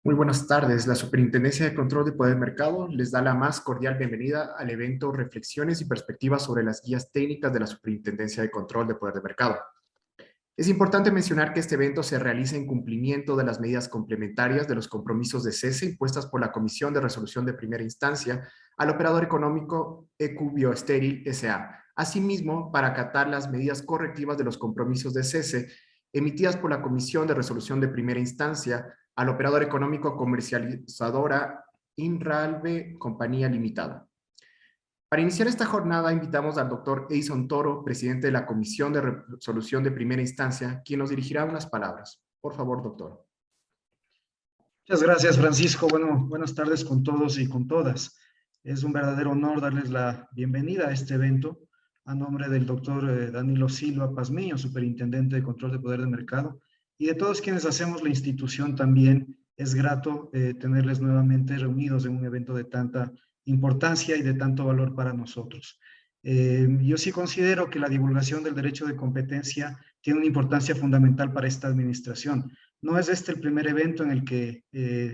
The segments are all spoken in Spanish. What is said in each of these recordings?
Muy buenas tardes. La Superintendencia de Control de Poder del Mercado les da la más cordial bienvenida al evento Reflexiones y Perspectivas sobre las guías técnicas de la Superintendencia de Control de Poder del Mercado. Es importante mencionar que este evento se realiza en cumplimiento de las medidas complementarias de los compromisos de cese impuestas por la Comisión de Resolución de Primera Instancia al operador económico EQ Bioestéril S.A. Asimismo, para acatar las medidas correctivas de los compromisos de cese emitidas por la Comisión de Resolución de Primera Instancia al operador económico comercializadora Inralve Compañía Limitada. Para iniciar esta jornada, invitamos al doctor Edison Toro, presidente de la Comisión de Resolución de Primera Instancia, quien nos dirigirá unas palabras. Por favor, doctor. Muchas gracias, Francisco. Bueno, buenas tardes con todos y con todas. Es un verdadero honor darles la bienvenida a este evento a nombre del doctor Danilo Silva Pazmiño, Superintendente de Control de Poder de Mercado, y de todos quienes hacemos la institución también. Es grato tenerles nuevamente reunidos en un evento de tanta importancia y de tanto valor para nosotros. Yo sí considero que la divulgación del derecho de competencia tiene una importancia fundamental para esta administración. No es este el primer evento en el que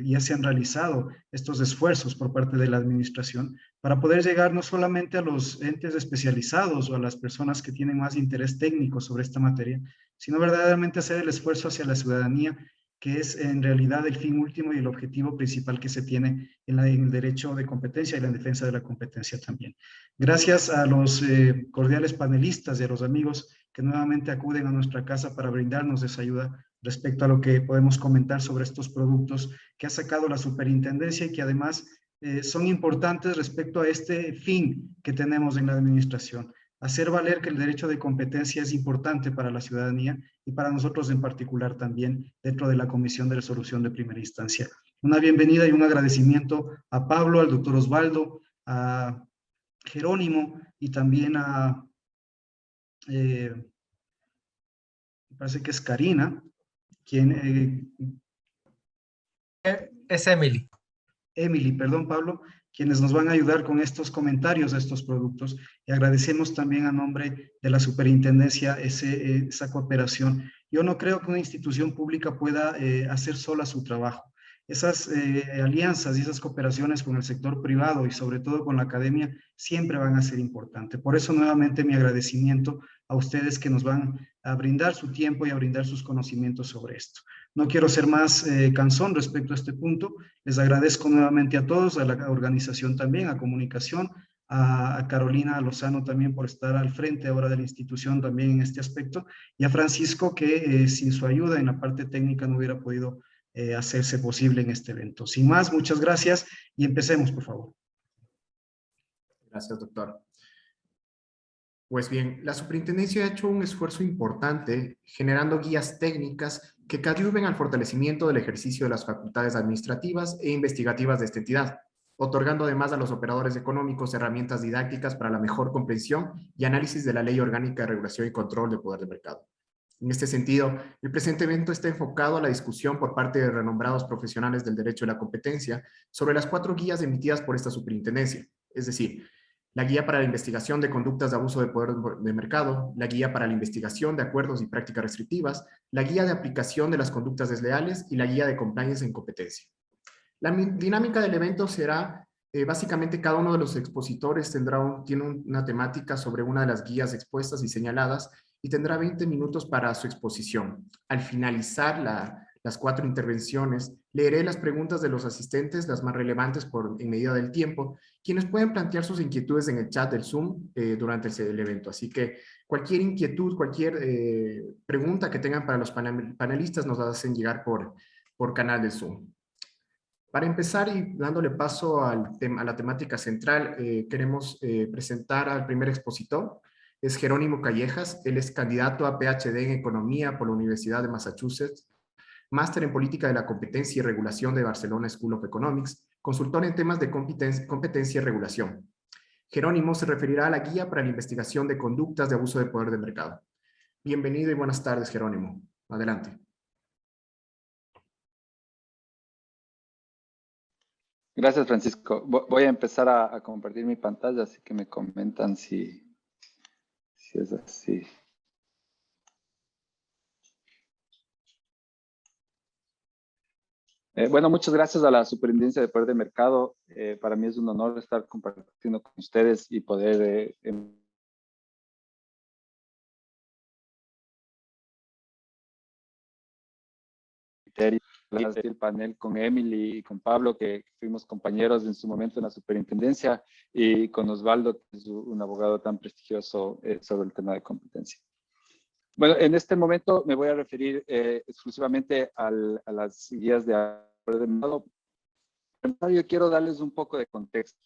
ya se han realizado estos esfuerzos por parte de la administración para poder llegar no solamente a los entes especializados o a las personas que tienen más interés técnico sobre esta materia, sino verdaderamente hacer el esfuerzo hacia la ciudadanía, que es en realidad el fin último y el objetivo principal que se tiene en el derecho de competencia y la defensa de la competencia también. Gracias a los cordiales panelistas y a los amigos que nuevamente acuden a nuestra casa para brindarnos esa ayuda respecto a lo que podemos comentar sobre estos productos que ha sacado la superintendencia y que además son importantes respecto a este fin que tenemos en la administración. Hacer valer que el derecho de competencia es importante para la ciudadanía y para nosotros en particular también dentro de la Comisión de Resolución de Primera Instancia. Una bienvenida y un agradecimiento a Pablo, al doctor Osvaldo, a Jerónimo y también a, me parece que es Karina, quien, Es Emily. Emily, perdón, Pablo, quienes nos van a ayudar con estos comentarios de estos productos. Y agradecemos también a nombre de la superintendencia esa cooperación. Yo no creo que una institución pública pueda hacer sola su trabajo. Esas alianzas y esas cooperaciones con el sector privado y sobre todo con la academia siempre van a ser importantes. Por eso nuevamente mi agradecimiento a ustedes que nos van a brindar su tiempo y a brindar sus conocimientos sobre esto. No quiero ser más cansón respecto a este punto. Les agradezco nuevamente a todos, a la organización también, a Comunicación, a Carolina Lozano también por estar al frente ahora de la institución también en este aspecto, y a Francisco que sin su ayuda en la parte técnica no hubiera podido hacerse posible en este evento. Sin más, muchas gracias y empecemos, por favor. Gracias, doctor. Pues bien, la superintendencia ha hecho un esfuerzo importante generando guías técnicas que coadyuven al fortalecimiento del ejercicio de las facultades administrativas e investigativas de esta entidad, otorgando además a los operadores económicos herramientas didácticas para la mejor comprensión y análisis de la Ley Orgánica de Regulación y Control del Poder de Mercado. En este sentido, el presente evento está enfocado a la discusión por parte de renombrados profesionales del derecho de la competencia sobre las 4 guías emitidas por esta superintendencia, es decir, la guía para la investigación de conductas de abuso de poder de mercado, la guía para la investigación de acuerdos y prácticas restrictivas, la guía de aplicación de las conductas desleales y la guía de compliance en competencia. La dinámica del evento será, básicamente cada uno de los expositores tiene una temática sobre una de las guías expuestas y señaladas y tendrá 20 minutos para su exposición. Al finalizar las 4 intervenciones, leeré las preguntas de los asistentes, las más relevantes en medida del tiempo, quienes pueden plantear sus inquietudes en el chat del Zoom durante el evento. Así que cualquier inquietud, cualquier pregunta que tengan para los panelistas nos la hacen llegar por canal del Zoom. Para empezar y dándole paso a la temática central, queremos presentar al primer expositor. Es Jerónimo Callejas. Él es candidato a PhD en Economía por la Universidad de Massachusetts, máster en Política de la Competencia y Regulación de Barcelona School of Economics, consultor en temas de competencia y regulación. Jerónimo se referirá a la guía para la investigación de conductas de abuso de poder de mercado. Bienvenido y buenas tardes, Jerónimo. Adelante. Gracias, Francisco. Voy a empezar a compartir mi pantalla, así que me comentan si es así. Bueno, muchas gracias a la Superintendencia de Poder de Mercado. Para mí es un honor estar compartiendo con ustedes y poder el panel con Emily y con Pablo, que fuimos compañeros en su momento en la superintendencia, y con Osvaldo, que es un abogado tan prestigioso sobre el tema de competencia. Bueno, en este momento me voy a referir exclusivamente a las guías de poder de mercado. Yo quiero darles un poco de contexto.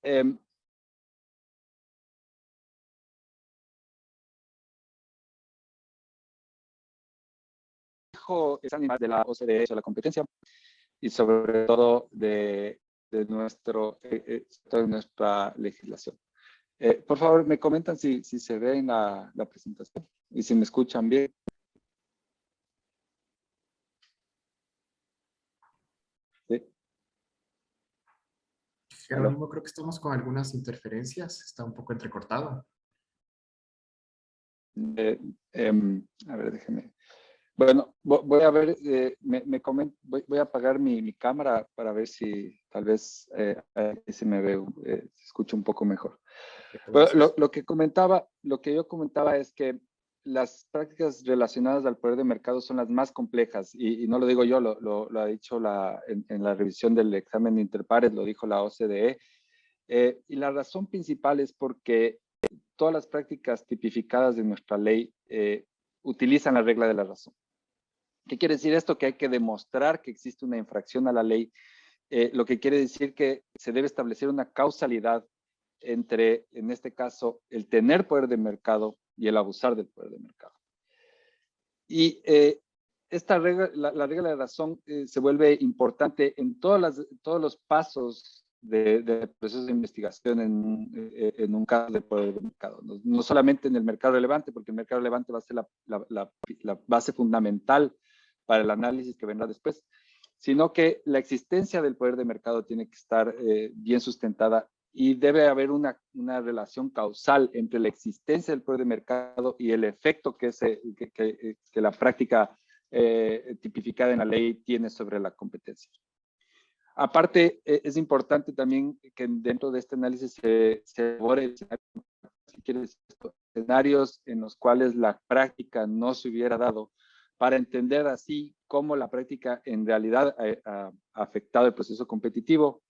De la OCDE sobre la competencia y sobre todo de nuestra legislación. Por favor, me comentan si se ve en la presentación y si me escuchan bien. ¿Sí? Jerónimo, creo que estamos con algunas interferencias. Está un poco entrecortado. A ver, déjeme. Bueno, voy a ver, voy a apagar mi cámara para ver si tal vez se me ve, se escucha un poco mejor. Bueno, lo que yo comentaba es que las prácticas relacionadas al poder de mercado son las más complejas y no lo digo yo, lo ha dicho en la revisión del examen de interpares, lo dijo la OCDE. Y la razón principal es porque todas las prácticas tipificadas de nuestra ley utilizan la regla de la razón. ¿Qué quiere decir esto? Que hay que demostrar que existe una infracción a la ley, lo que quiere decir que se debe establecer una causalidad entre, en este caso, el tener poder de mercado y el abusar del poder de mercado. Y esta regla, la regla de razón se vuelve importante en todos los pasos de procesos de investigación en un caso de poder de mercado. No solamente en el mercado relevante, porque el mercado relevante va a ser la base fundamental para el análisis que vendrá después, sino que la existencia del poder de mercado tiene que estar bien sustentada y debe haber una relación causal entre la existencia del poder de mercado y el efecto que la práctica tipificada en la ley tiene sobre la competencia. Aparte, es importante también que dentro de este análisis se elabore escenarios en los cuales la práctica no se hubiera dado, para entender así cómo la práctica en realidad ha afectado el proceso competitivo.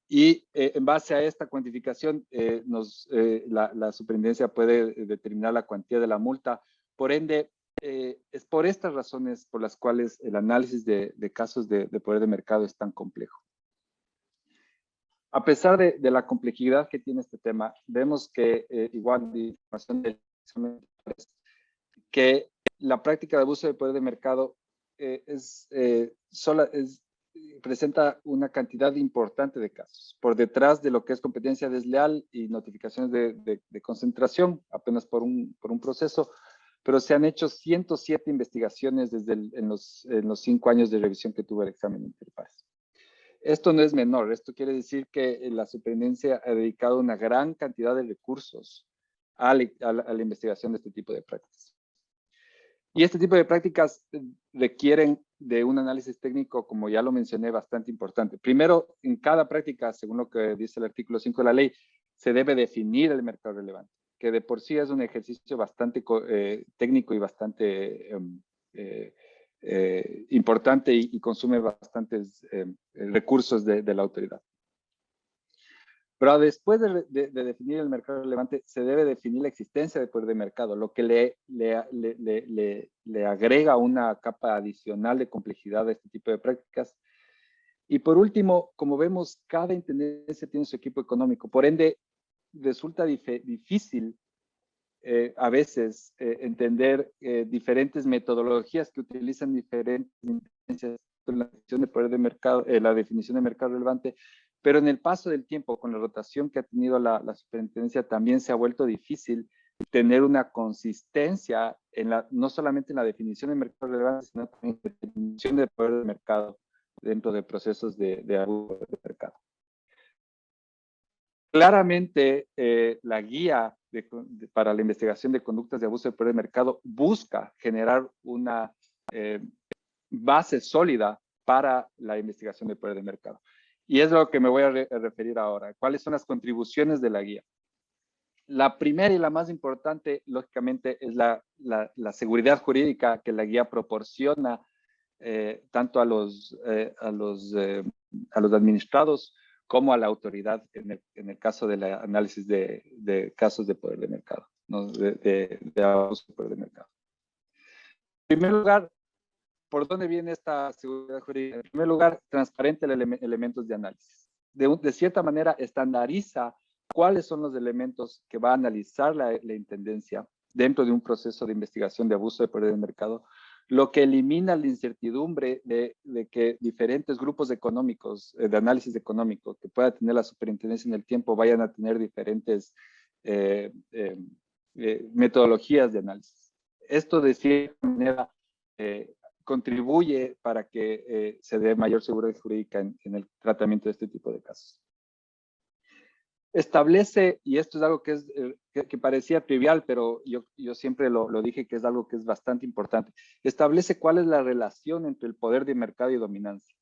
Y en base a esta cuantificación, la superintendencia puede determinar la cuantía de la multa. Por ende, es por estas razones por las cuales el análisis de casos de poder de mercado es tan complejo. A pesar de la complejidad que tiene este tema, vemos que igual de información que la práctica de abuso de poder de mercado presenta una cantidad importante de casos, por detrás de lo que es competencia desleal y notificaciones de concentración, apenas por un proceso, pero se han hecho 107 investigaciones en los 5 años de revisión que tuvo el examen de interpares. Esto no es menor, esto quiere decir que la superintendencia ha dedicado una gran cantidad de recursos a la investigación de este tipo de prácticas. Y este tipo de prácticas requieren de un análisis técnico, como ya lo mencioné, bastante importante. Primero, en cada práctica, según lo que dice el artículo 5 de la ley, se debe definir el mercado relevante, que de por sí es un ejercicio bastante técnico y bastante importante y consume bastantes recursos de la autoridad. Pero después de definir el mercado relevante, se debe definir la existencia de poder de mercado, lo que le agrega una capa adicional de complejidad a este tipo de prácticas. Y por último, como vemos, cada intendencia tiene su equipo económico. Por ende, resulta difícil a veces entender diferentes metodologías que utilizan diferentes intendencias en la definición de poder de mercado, la definición de mercado relevante. Pero en el paso del tiempo, con la rotación que ha tenido la superintendencia, también se ha vuelto difícil tener una consistencia no solamente en la definición de mercado relevante, sino también en la definición de poder de mercado dentro de procesos de abuso de mercado. Claramente, la guía para la investigación de conductas de abuso de poder de mercado busca generar una base sólida para la investigación de poder de mercado. Y es lo que me voy a referir ahora. ¿Cuáles son las contribuciones de la guía? La primera y la más importante, lógicamente, es la seguridad jurídica que la guía proporciona tanto a los administrados como a la autoridad en el caso del análisis de casos de poder de mercado, ¿no? de abuso de poder de mercado. En primer lugar, ¿por dónde viene esta seguridad jurídica? En primer lugar, transparente elementos de análisis. De cierta manera, estandariza cuáles son los elementos que va a analizar la intendencia dentro de un proceso de investigación de abuso de poder de mercado, lo que elimina la incertidumbre de que diferentes grupos económicos, de análisis económico que pueda tener la superintendencia en el tiempo, vayan a tener diferentes metodologías de análisis. Esto de cierta manera contribuye para que se dé mayor seguridad jurídica en el tratamiento de este tipo de casos. Establece, y esto es algo que, que parecía trivial, pero yo siempre lo dije que es algo que es bastante importante, establece cuál es la relación entre el poder de mercado y dominancia.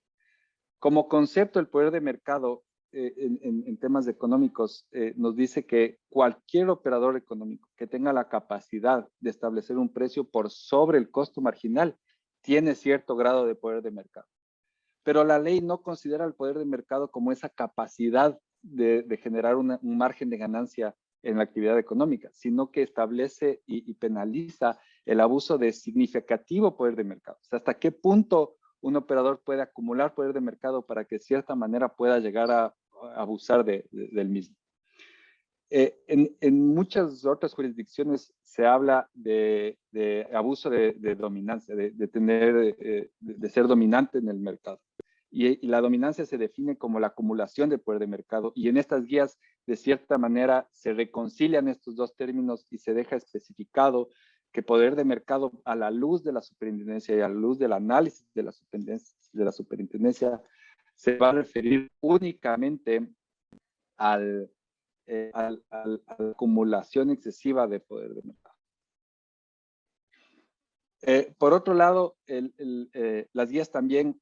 Como concepto, el poder de mercado en temas económicos nos dice que cualquier operador económico que tenga la capacidad de establecer un precio por sobre el costo marginal tiene cierto grado de poder de mercado. Pero la ley no considera el poder de mercado como esa capacidad de generar un margen de ganancia en la actividad económica, sino que establece y penaliza el abuso de significativo poder de mercado. O sea, hasta qué punto un operador puede acumular poder de mercado para que de cierta manera pueda llegar a abusar del mismo. En muchas otras jurisdicciones se habla de abuso de dominancia, de ser dominante en el mercado. Y la dominancia se define como la acumulación de poder de mercado. Y en estas guías, de cierta manera, se reconcilian estos dos términos y se deja especificado que poder de mercado a la luz de la superintendencia y a la luz del análisis de la superintendencia se va a referir únicamente a la acumulación excesiva de poder de mercado. Por otro lado, las guías también,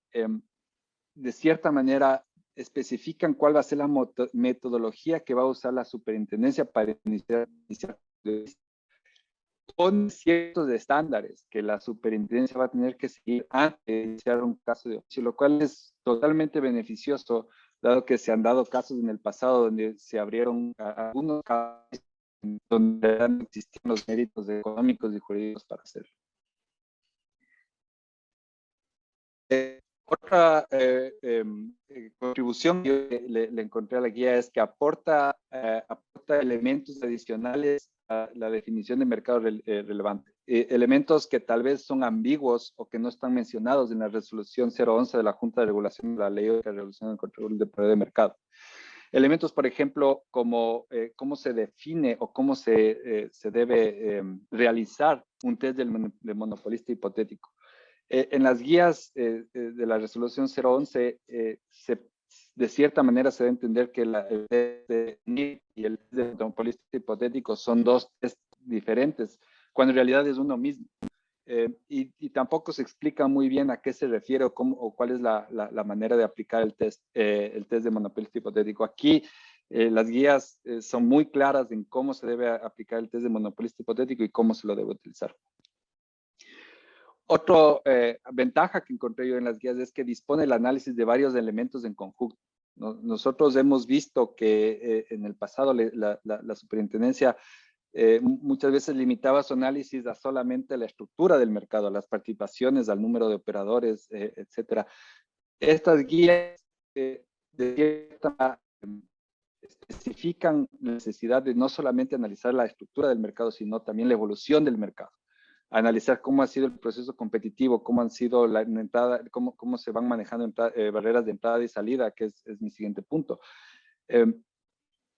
de cierta manera, especifican cuál va a ser la metodología que va a usar la superintendencia para iniciar con ciertos estándares que la superintendencia va a tener que seguir antes de iniciar un caso de oficio, lo cual es totalmente beneficioso, dado que se han dado casos en el pasado donde se abrieron algunos casos donde no existían los méritos económicos y jurídicos para hacerlo. Otra contribución que le encontré a la guía es que aporta elementos adicionales a la definición de mercado relevante. Elementos que tal vez son ambiguos o que no están mencionados en la resolución 011 de la Junta de Regulación de la Ley de Regulación del Control de Poder de Mercado. Elementos, por ejemplo, como cómo se define o cómo se debe realizar un test de monopolista hipotético. En las guías de la resolución 011, de cierta manera se debe entender que el test de NIF y el test de monopolista hipotético son dos test diferentes, cuando en realidad es uno mismo. Y tampoco se explica muy bien a qué se refiere o cuál es la manera de aplicar el test de monopolista hipotético. Aquí las guías son muy claras en cómo se debe aplicar el test de monopolista hipotético y cómo se lo debe utilizar. Otra ventaja que encontré yo en las guías es que dispone el análisis de varios elementos en conjunto. Nosotros hemos visto que en el pasado la superintendencia muchas veces limitaba su análisis a solamente la estructura del mercado, a las participaciones, al número de operadores, etcétera. Estas guías de cierta manera especifican la necesidad de no solamente analizar la estructura del mercado, sino también la evolución del mercado. Analizar cómo ha sido el proceso competitivo, cómo han sido la entrada, cómo se van manejando barreras de entrada y salida, que es mi siguiente punto.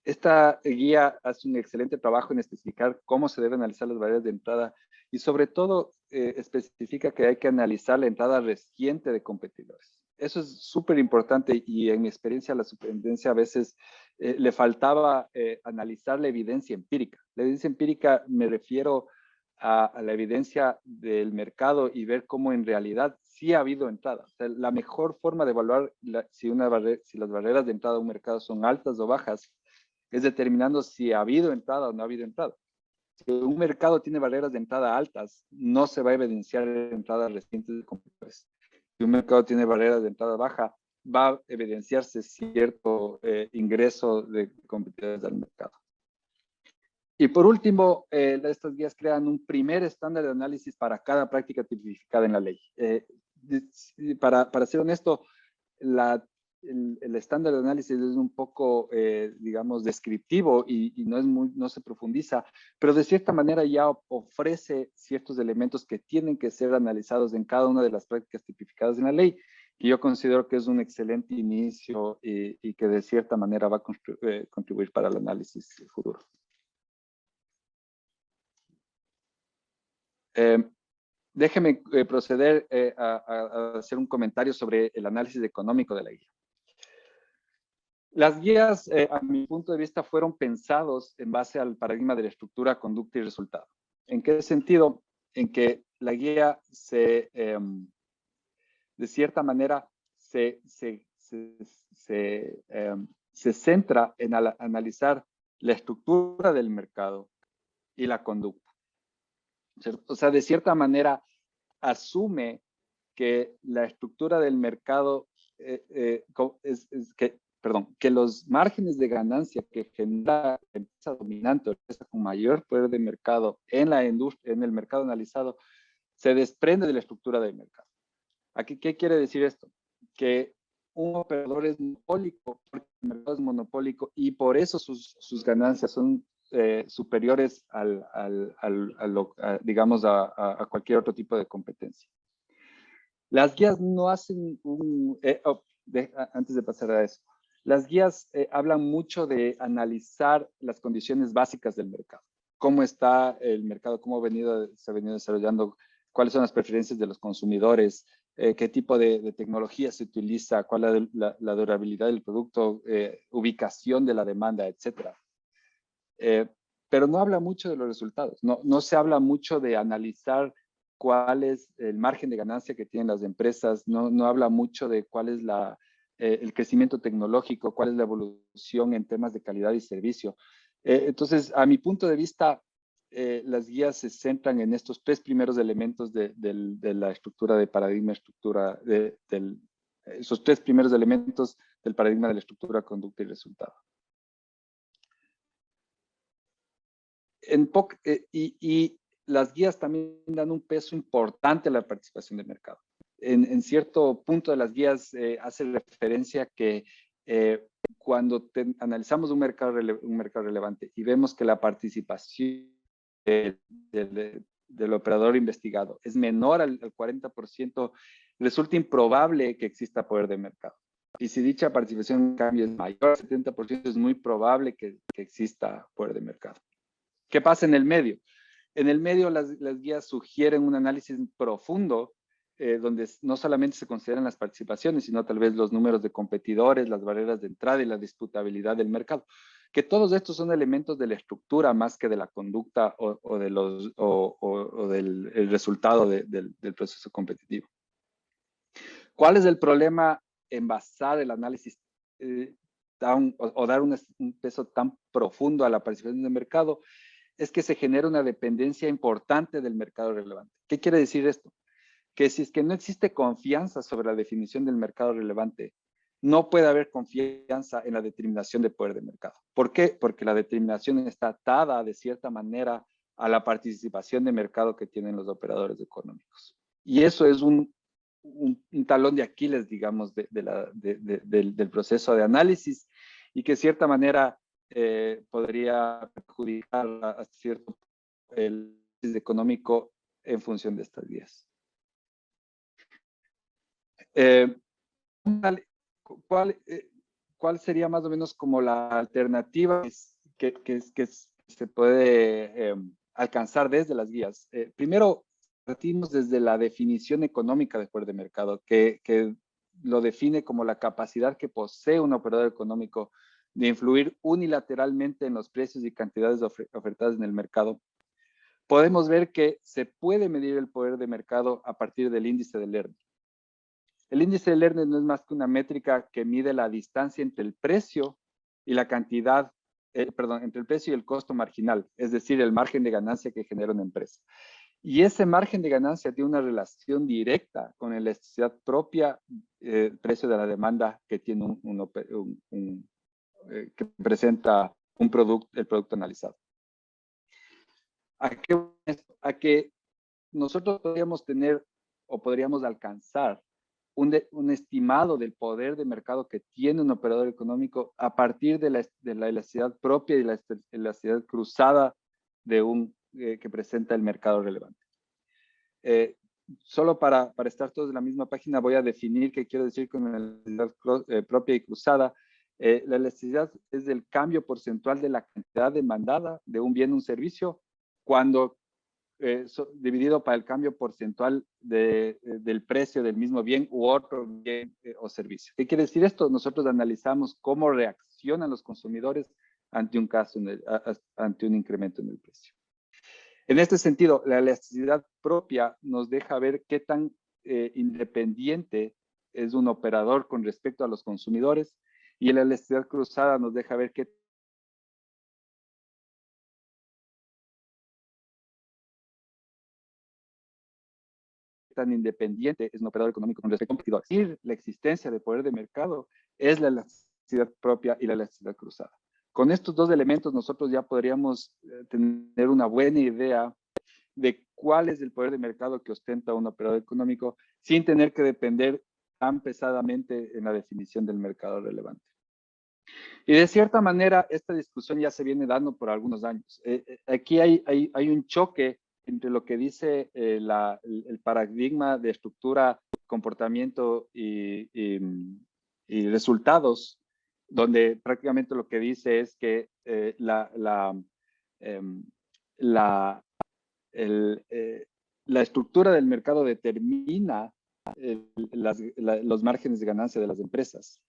Esta guía hace un excelente trabajo en especificar cómo se deben analizar las barreras de entrada y sobre todo especifica que hay que analizar la entrada reciente de competidores. Eso es súper importante y en mi experiencia a la superintendencia a veces le faltaba analizar la evidencia empírica. La evidencia empírica me refiero a la evidencia del mercado y ver cómo en realidad sí ha habido entrada. O sea, la mejor forma de evaluar si las barreras de entrada a un mercado son altas o bajas es determinando si ha habido entrada o no ha habido entrada. Si un mercado tiene barreras de entrada altas, no se va a evidenciar entradas recientes de competidores. Si un mercado tiene barreras de entrada baja, va a evidenciarse cierto ingreso de competidores al mercado. Y por último, estas guías crean un primer estándar de análisis para cada práctica tipificada en la ley. Para ser honesto, el estándar de análisis es un poco, digamos, descriptivo y no se profundiza, pero de cierta manera ya ofrece ciertos elementos que tienen que ser analizados en cada una de las prácticas tipificadas en la ley, que yo considero que es un excelente inicio y que de cierta manera va a contribuir para el análisis futuro. Déjeme proceder a hacer un comentario sobre el análisis económico de la guía. Las guías, a mi punto de vista, fueron pensados en base al paradigma de la estructura, conducta y resultado. ¿En qué sentido? En que la guía de cierta manera se centra en analizar la estructura del mercado y la conducta. ¿Cierto? O sea, de cierta manera asume que la estructura del mercado que los márgenes de ganancia que genera la empresa dominante o la empresa con mayor poder de mercado en la industria, en el mercado analizado, se desprende de la estructura del mercado. Aquí, ¿qué quiere decir esto? Que un operador es monopólico porque el mercado es monopólico y por eso sus ganancias son superiores digamos, a cualquier otro tipo de competencia. Las guías no hacen antes de pasar a eso, las guías hablan mucho de analizar las condiciones básicas del mercado. Cómo está el mercado, cómo se ha venido desarrollando, cuáles son las preferencias de los consumidores, qué tipo de tecnología se utiliza, cuál es la durabilidad del producto, ubicación de la demanda, etc. Pero no habla mucho de los resultados. No se habla mucho de analizar cuál es el margen de ganancia que tienen las empresas, no habla mucho de cuál es el crecimiento tecnológico, cuál es la evolución en temas de calidad y servicio. Entonces, a mi punto de vista, las guías se centran en estos tres primeros elementos de la estructura de paradigma, esos tres primeros elementos del paradigma de la estructura, conducta y resultado. Y las guías también dan un peso importante a la participación del mercado. En cierto punto de las guías hace referencia que cuando analizamos un mercado relevante y vemos que la participación del operador investigado es menor al 40%, resulta improbable que exista poder de mercado. Y si dicha participación en cambio es mayor al 70%, es muy probable que exista poder de mercado. ¿Qué pasa en el medio? En el medio las guías sugieren un análisis profundo donde no solamente se consideran las participaciones, sino tal vez los números de competidores, las barreras de entrada y la disputabilidad del mercado. Que todos estos son elementos de la estructura más que de la conducta o del resultado del proceso competitivo. ¿Cuál es el problema en basar el análisis dar un peso tan profundo a la participación del mercado? Es que se genera una dependencia importante del mercado relevante. ¿Qué quiere decir esto? Que si es que no existe confianza sobre la definición del mercado relevante, no puede haber confianza en la determinación de poder de mercado. ¿Por qué? Porque la determinación está atada de cierta manera a la participación de mercado que tienen los operadores económicos. Y eso es un talón de Aquiles, digamos, del proceso de análisis y que de cierta manera podría perjudicar a cierto el económico en función de estas guías. ¿Cuál sería más o menos como la alternativa que se puede alcanzar desde las guías? Primero, partimos desde la definición económica de poder de mercado, que lo define como la capacidad que posee un operador económico de influir unilateralmente en los precios y cantidades ofertadas en el mercado podemos ver que se puede medir el poder de mercado a partir del índice de Lerner. El índice de Lerner no es más que una métrica que mide la distancia entre el precio y la cantidad, entre el precio y el costo marginal, es decir, el margen de ganancia que genera una empresa. Y ese margen de ganancia tiene una relación directa con la elasticidad propia, precio de la demanda que tiene que presenta el producto analizado. ¿A que nosotros podríamos tener o podríamos alcanzar un estimado del poder de mercado que tiene un operador económico a partir de la elasticidad propia y la elasticidad cruzada que presenta el mercado relevante? Solo para estar todos en la misma página, voy a definir qué quiero decir con la elasticidad propia y cruzada. La elasticidad es el cambio porcentual de la cantidad demandada de un bien o un servicio cuando dividido para el cambio porcentual del precio del mismo bien u otro bien o servicio. ¿Qué quiere decir esto? Nosotros analizamos cómo reaccionan los consumidores ante un caso, ante un incremento en el precio. En este sentido, la elasticidad propia nos deja ver qué tan independiente es un operador con respecto a los consumidores, y la elasticidad cruzada nos deja ver qué tan independiente es un operador económico con respecto a competidores. Y la existencia de poder de mercado es la elasticidad propia y la elasticidad cruzada. Con estos dos elementos nosotros ya podríamos tener una buena idea de cuál es el poder de mercado que ostenta un operador económico sin tener que depender tan pesadamente en la definición del mercado relevante. Y de cierta manera, esta discusión ya se viene dando por algunos años. Aquí hay un choque entre lo que dice el paradigma de estructura, comportamiento y resultados, donde prácticamente lo que dice es que la estructura del mercado determina los márgenes de ganancia de las empresas.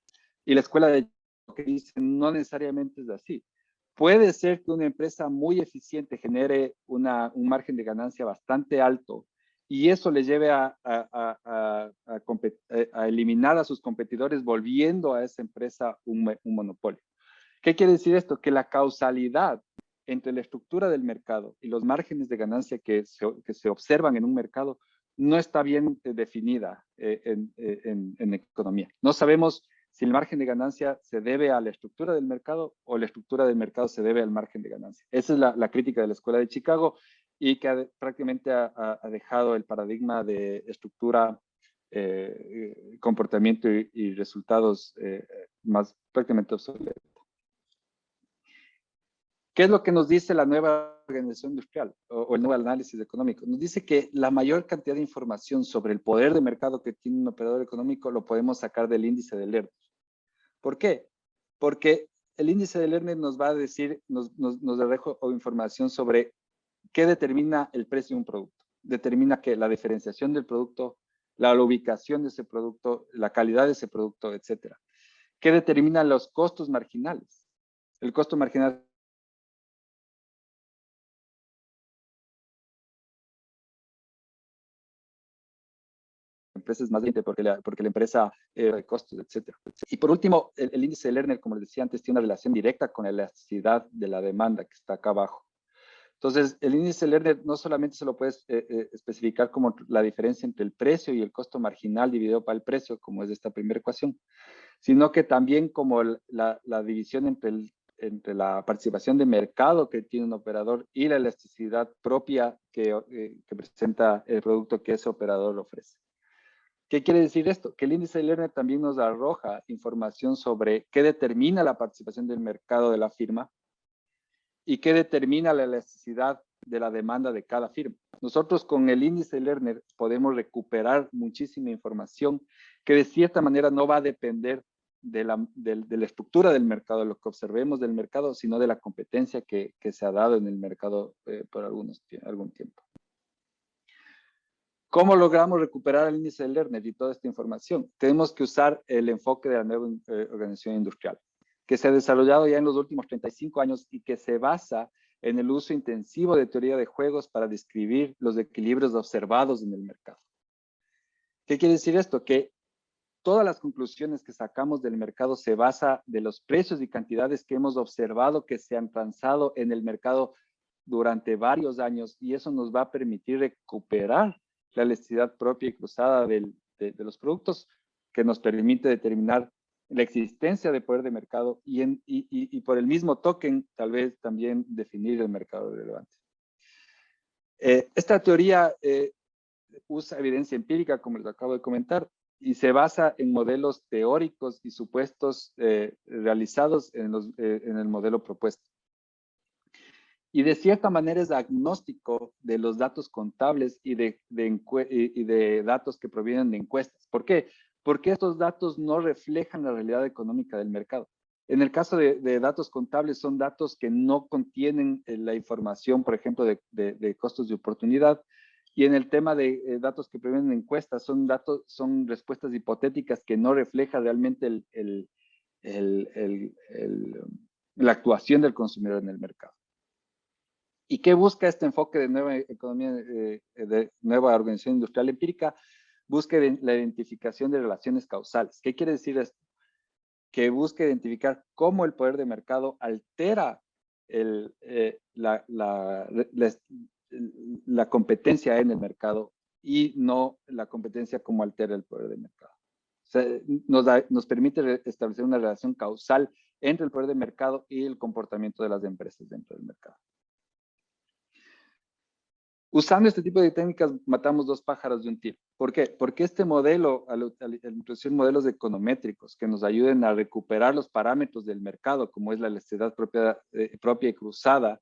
Y la escuela de que dice no necesariamente es así. Puede ser que una empresa muy eficiente genere un margen de ganancia bastante alto y eso le lleve a eliminar a sus competidores, volviendo a esa empresa un monopolio. ¿Qué quiere decir esto? Que la causalidad entre la estructura del mercado y los márgenes de ganancia que se observan en un mercado no está bien definida en economía. No sabemos si el margen de ganancia se debe a la estructura del mercado o la estructura del mercado se debe al margen de ganancia. Esa es la crítica de la Escuela de Chicago, y que prácticamente ha dejado el paradigma de estructura, comportamiento y resultados más prácticamente obsoleto. ¿Qué es lo que nos dice la nueva organización industrial o el nuevo análisis económico? Nos dice que la mayor cantidad de información sobre el poder de mercado que tiene un operador económico lo podemos sacar del índice de Lerner. ¿Por qué? Porque el índice de Lerner nos va a decir, nos deja información sobre qué determina el precio de un producto. Determina que la diferenciación del producto, la ubicación de ese producto, la calidad de ese producto, etcétera. ¿Qué determina los costos marginales? El costo marginal empresa es más bien porque la empresa de costos, etcétera. Y por último, el índice de Lerner, como les decía antes, tiene una relación directa con la elasticidad de la demanda que está acá abajo. Entonces, el índice de Lerner no solamente se lo puedes especificar como la diferencia entre el precio y el costo marginal dividido para el precio, como es esta primera ecuación, sino que también como la división entre la participación de mercado que tiene un operador y la elasticidad propia que presenta el producto que ese operador ofrece. ¿Qué quiere decir esto? Que el índice de Lerner también nos arroja información sobre qué determina la participación del mercado de la firma y qué determina la elasticidad de la demanda de cada firma. Nosotros con el índice de Lerner podemos recuperar muchísima información que de cierta manera no va a depender de la estructura del mercado, de lo que observemos del mercado, sino de la competencia que se ha dado en el mercado por algún tiempo. ¿Cómo logramos recuperar el índice de Lerner y toda esta información? Tenemos que usar el enfoque de la nueva organización industrial, que se ha desarrollado ya en los últimos 35 años y que se basa en el uso intensivo de teoría de juegos para describir los equilibrios observados en el mercado. ¿Qué quiere decir esto? Que todas las conclusiones que sacamos del mercado se basa de los precios y cantidades que hemos observado que se han transado en el mercado durante varios años, y eso nos va a permitir recuperar la elasticidad propia y cruzada de los productos, que nos permite determinar la existencia de poder de mercado y por el mismo token tal vez también definir el mercado relevante. Esta teoría usa evidencia empírica, como les acabo de comentar, y se basa en modelos teóricos y supuestos realizados en el modelo propuesto. Y de cierta manera es agnóstico de los datos contables y de datos que provienen de encuestas. ¿Por qué? Porque estos datos no reflejan la realidad económica del mercado. En el caso de datos contables, son datos que no contienen la información, por ejemplo, de costos de oportunidad. Y en el tema de datos que provienen de encuestas, son respuestas hipotéticas que no reflejan realmente la actuación del consumidor en el mercado. ¿Y qué busca este enfoque de nueva economía, de nueva organización industrial empírica? Busca la identificación de relaciones causales. ¿Qué quiere decir esto? Que busca identificar cómo el poder de mercado altera la competencia en el mercado y no la competencia como altera el poder de mercado. O sea, nos permite establecer una relación causal entre el poder de mercado y el comportamiento de las empresas dentro del mercado. Usando este tipo de técnicas matamos dos pájaros de un tiro. ¿Por qué? Porque este modelo, al introducir modelos econométricos que nos ayuden a recuperar los parámetros del mercado, como es la elasticidad propia y cruzada,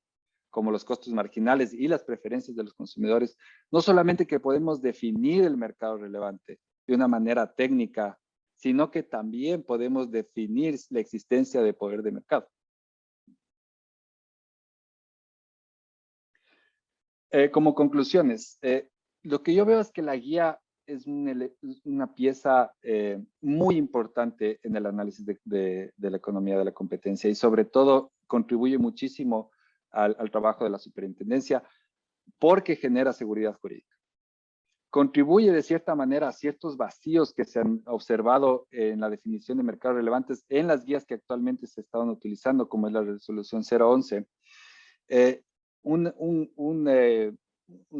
como los costos marginales y las preferencias de los consumidores, no solamente que podemos definir el mercado relevante de una manera técnica, sino que también podemos definir la existencia de poder de mercado. Como conclusiones, lo que yo veo es que la guía es una pieza muy importante en el análisis de la economía de la competencia y sobre todo contribuye muchísimo al trabajo de la superintendencia porque genera seguridad jurídica. Contribuye de cierta manera a ciertos vacíos que se han observado en la definición de mercados relevantes en las guías que actualmente se estaban utilizando, como es la resolución 011. Una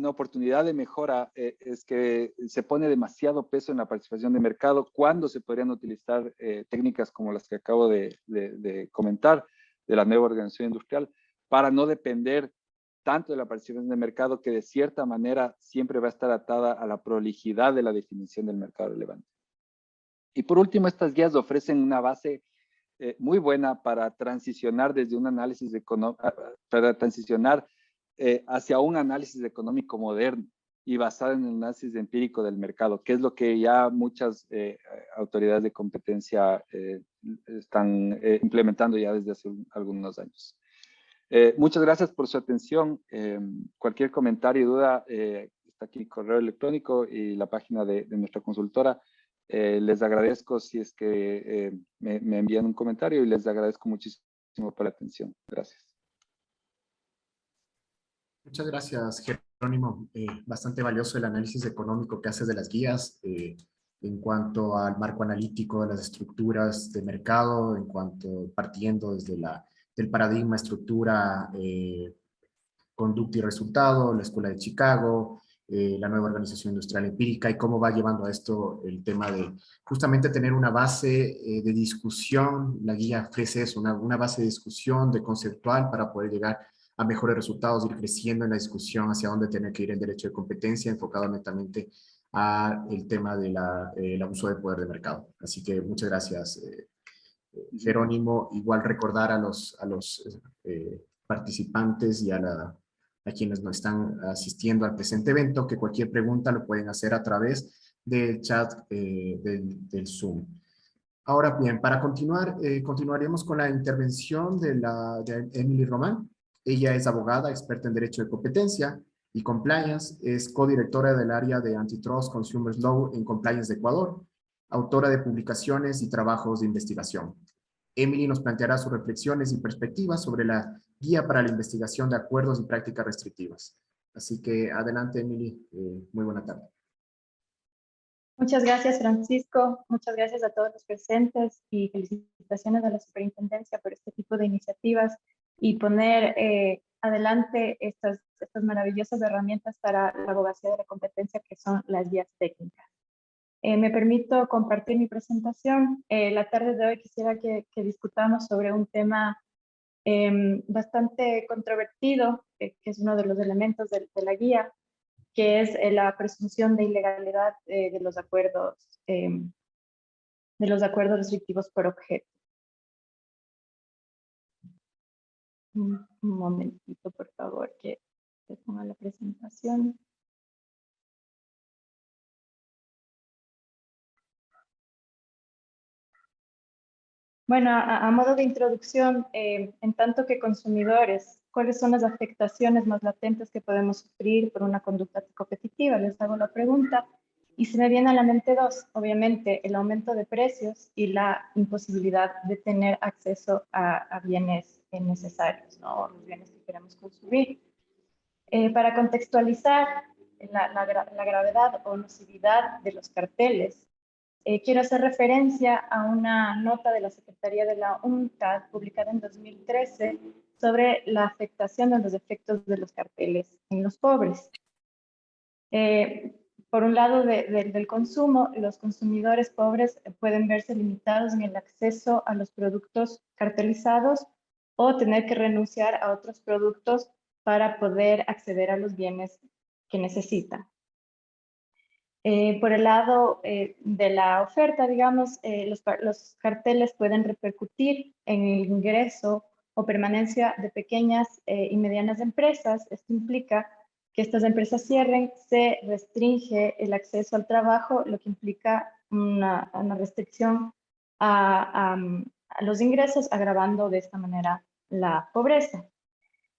oportunidad de mejora es que se pone demasiado peso en la participación de mercado cuando se podrían utilizar técnicas como las que acabo de comentar de la nueva organización industrial para no depender tanto de la participación de mercado, que de cierta manera siempre va a estar atada a la prolijidad de la definición del mercado relevante. Y por último, estas guías ofrecen una base muy buena para transicionar desde un análisis económico, para transicionar hacia un análisis económico moderno y basado en el análisis empírico del mercado, que es lo que ya muchas autoridades de competencia están implementando ya desde hace algunos años. Muchas gracias por su atención. Cualquier comentario y duda, está aquí el correo electrónico y la página de nuestra consultora. Les agradezco si es que me envían un comentario y les agradezco muchísimo por la atención. Gracias. Muchas gracias, Jerónimo. Bastante valioso el análisis económico que haces de las guías en cuanto al marco analítico de las estructuras de mercado, en cuanto partiendo desde del paradigma, estructura, conducta y resultado, la Escuela de Chicago, la nueva organización industrial empírica y cómo va llevando a esto el tema de justamente tener una base de discusión. La guía ofrece eso, una base de discusión, de conceptual para poder llegar a mejores resultados, ir creciendo en la discusión hacia dónde tiene que ir el derecho de competencia, enfocado netamente al tema del abuso de poder de mercado. Así que muchas gracias, Jerónimo. Igual recordar a los participantes y a quienes nos están asistiendo al presente evento que cualquier pregunta lo pueden hacer a través del chat del Zoom. Ahora bien, para continuar, continuaremos con la intervención de Emily Román. Ella es abogada, experta en Derecho de Competencia y Compliance, es codirectora del área de Antitrust Consumer Law en Compliance de Ecuador, autora de publicaciones y trabajos de investigación. Emily nos planteará sus reflexiones y perspectivas sobre la guía para la investigación de acuerdos y prácticas restrictivas. Así que adelante, Emily. Muy buena tarde. Muchas gracias, Francisco. Muchas gracias a todos los presentes y felicitaciones a la Superintendencia por este tipo de iniciativas y poner adelante estas maravillosas herramientas para la abogacía de la competencia que son las guías técnicas. Me permito compartir mi presentación. La tarde de hoy quisiera que discutamos sobre un tema bastante controvertido, que es uno de los elementos de la guía, que es la presunción de ilegalidad de los acuerdos restrictivos por objeto. Un momentito, por favor, que se ponga la presentación. Bueno, a modo de introducción, en tanto que consumidores, ¿cuáles son las afectaciones más latentes que podemos sufrir por una conducta competitiva? Les hago la pregunta y se me viene a la mente dos, obviamente, el aumento de precios y la imposibilidad de tener acceso a bienes necesarios, ¿no? Los bienes que queremos consumir. Para contextualizar la gravedad o nocividad de los carteles, quiero hacer referencia a una nota de la Secretaría de la UNCTAD publicada en 2013 sobre la afectación de los efectos de los carteles en los pobres. Por un lado del consumo, los consumidores pobres pueden verse limitados en el acceso a los productos cartelizados o tener que renunciar a otros productos para poder acceder a los bienes que necesitan. Por el lado de la oferta, digamos, los carteles pueden repercutir en el ingreso o permanencia de pequeñas y medianas empresas. Esto implica que estas empresas cierren, se restringe el acceso al trabajo, lo que implica una restricción a los ingresos, agravando de esta manera la pobreza.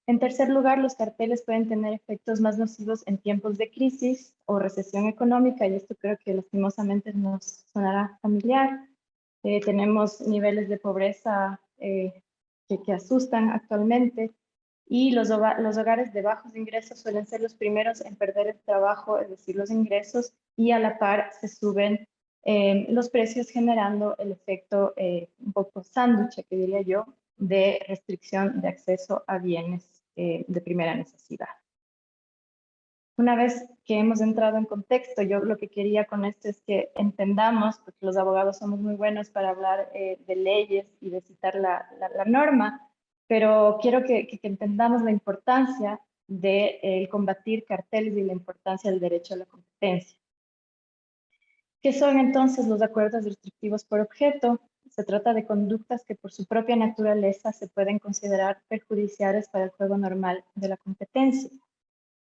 En tercer lugar, los carteles pueden tener efectos más nocivos en tiempos de crisis o recesión económica, y esto creo que lastimosamente nos sonará familiar. Tenemos niveles de pobreza que asustan actualmente, y los hogares de bajos ingresos suelen ser los primeros en perder el trabajo, es decir, los ingresos, y a la par se suben los precios, generando el efecto un poco sándwich, que diría yo, de restricción de acceso a bienes de primera necesidad. Una vez que hemos entrado en contexto, yo lo que quería con esto es que entendamos, porque los abogados somos muy buenos para hablar de leyes y de citar la norma, pero quiero que entendamos la importancia de combatir carteles y la importancia del derecho a la competencia. ¿Qué son entonces los acuerdos restrictivos por objeto? Se trata de conductas que por su propia naturaleza se pueden considerar perjudiciales para el juego normal de la competencia.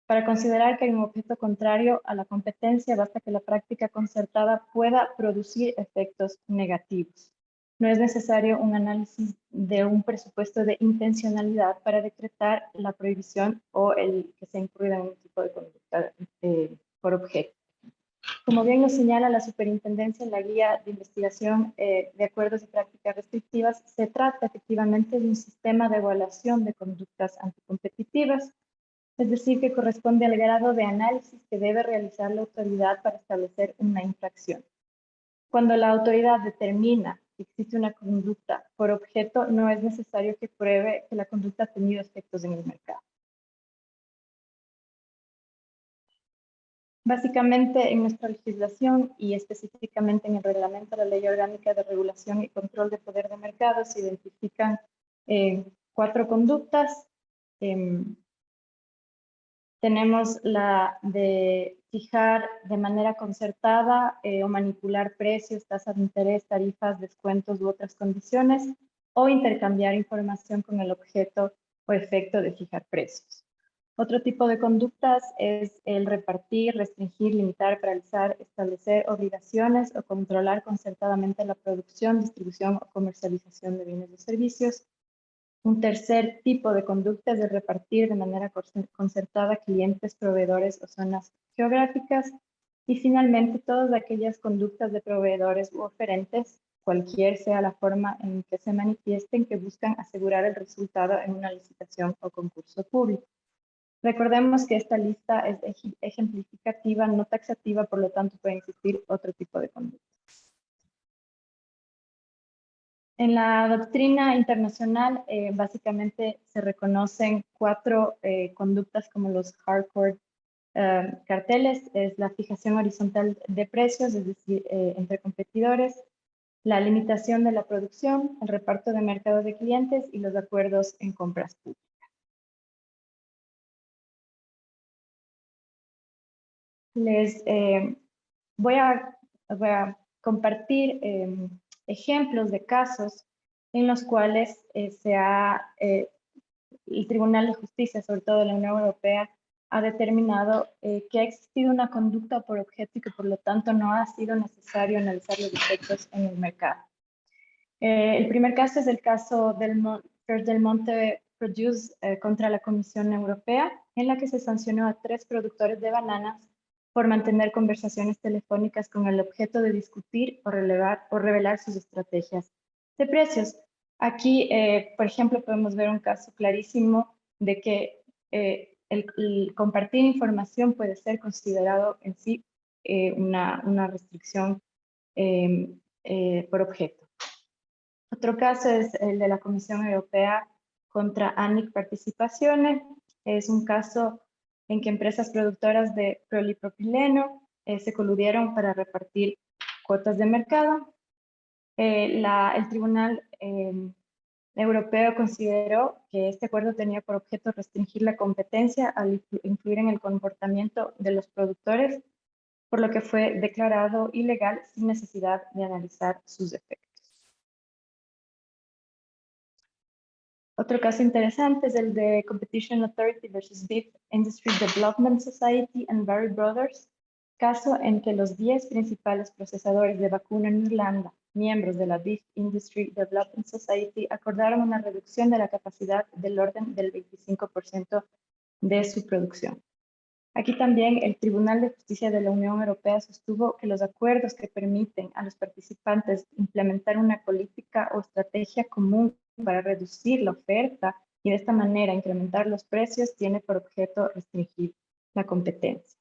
Para considerar que hay un objeto contrario a la competencia, basta que la práctica concertada pueda producir efectos negativos. No es necesario un análisis de un presupuesto de intencionalidad para decretar la prohibición o el que se incluya en un tipo de conducta por objeto. Como bien nos señala la Superintendencia en la Guía de Investigación de Acuerdos y Prácticas Restrictivas, se trata efectivamente de un sistema de evaluación de conductas anticompetitivas, es decir, que corresponde al grado de análisis que debe realizar la autoridad para establecer una infracción. Cuando la autoridad determina que existe una conducta por objeto, no es necesario que pruebe que la conducta ha tenido efectos en el mercado. Básicamente, en nuestra legislación y específicamente en el reglamento de la Ley Orgánica de Regulación y Control de Poder de Mercado se identifican 4 conductas. Tenemos la de fijar de manera concertada o manipular precios, tasas de interés, tarifas, descuentos u otras condiciones, o intercambiar información con el objeto o efecto de fijar precios. Otro tipo de conductas es el repartir, restringir, limitar, paralizar, establecer obligaciones o controlar concertadamente la producción, distribución o comercialización de bienes o servicios. Un tercer tipo de conducta es el repartir de manera concertada clientes, proveedores o zonas geográficas. Y finalmente, todas aquellas conductas de proveedores u oferentes cualquier sea la forma en que se manifiesten, que buscan asegurar el resultado en una licitación o concurso público. Recordemos que esta lista es ejemplificativa, no taxativa, por lo tanto puede existir otro tipo de conductas. En la doctrina internacional, básicamente se reconocen 4 conductas como los hardcore carteles. Es la fijación horizontal de precios, es decir, entre competidores, la limitación de la producción, el reparto de mercado de clientes y los acuerdos en compras públicas. Les voy a compartir ejemplos de casos en los cuales el Tribunal de Justicia, sobre todo de la Unión Europea, ha determinado que ha existido una conducta por objeto y que por lo tanto no ha sido necesario analizar los efectos en el mercado. El primer caso es el caso del Monte Produce contra la Comisión Europea, en la que se sancionó a 3 productores de bananas por mantener conversaciones telefónicas con el objeto de discutir o revelar sus estrategias de precios. Aquí, por ejemplo, podemos ver un caso clarísimo de que el compartir información puede ser considerado en sí una restricción por objeto. Otro caso es el de la Comisión Europea contra ANIC Participaciones. Es un caso en que empresas productoras de polipropileno se coludieron para repartir cuotas de mercado. El Tribunal Europeo consideró que este acuerdo tenía por objeto restringir la competencia al influir en el comportamiento de los productores, por lo que fue declarado ilegal sin necesidad de analizar sus efectos. Otro caso interesante es el de Competition Authority versus Beef Industry Development Society and Barry Brothers, caso en que los 10 principales procesadores de vacuna en Irlanda, miembros de la Beef Industry Development Society, acordaron una reducción de la capacidad del orden del 25% de su producción. Aquí también el Tribunal de Justicia de la Unión Europea sostuvo que los acuerdos que permiten a los participantes implementar una política o estrategia común para reducir la oferta y de esta manera incrementar los precios tiene por objeto restringir la competencia.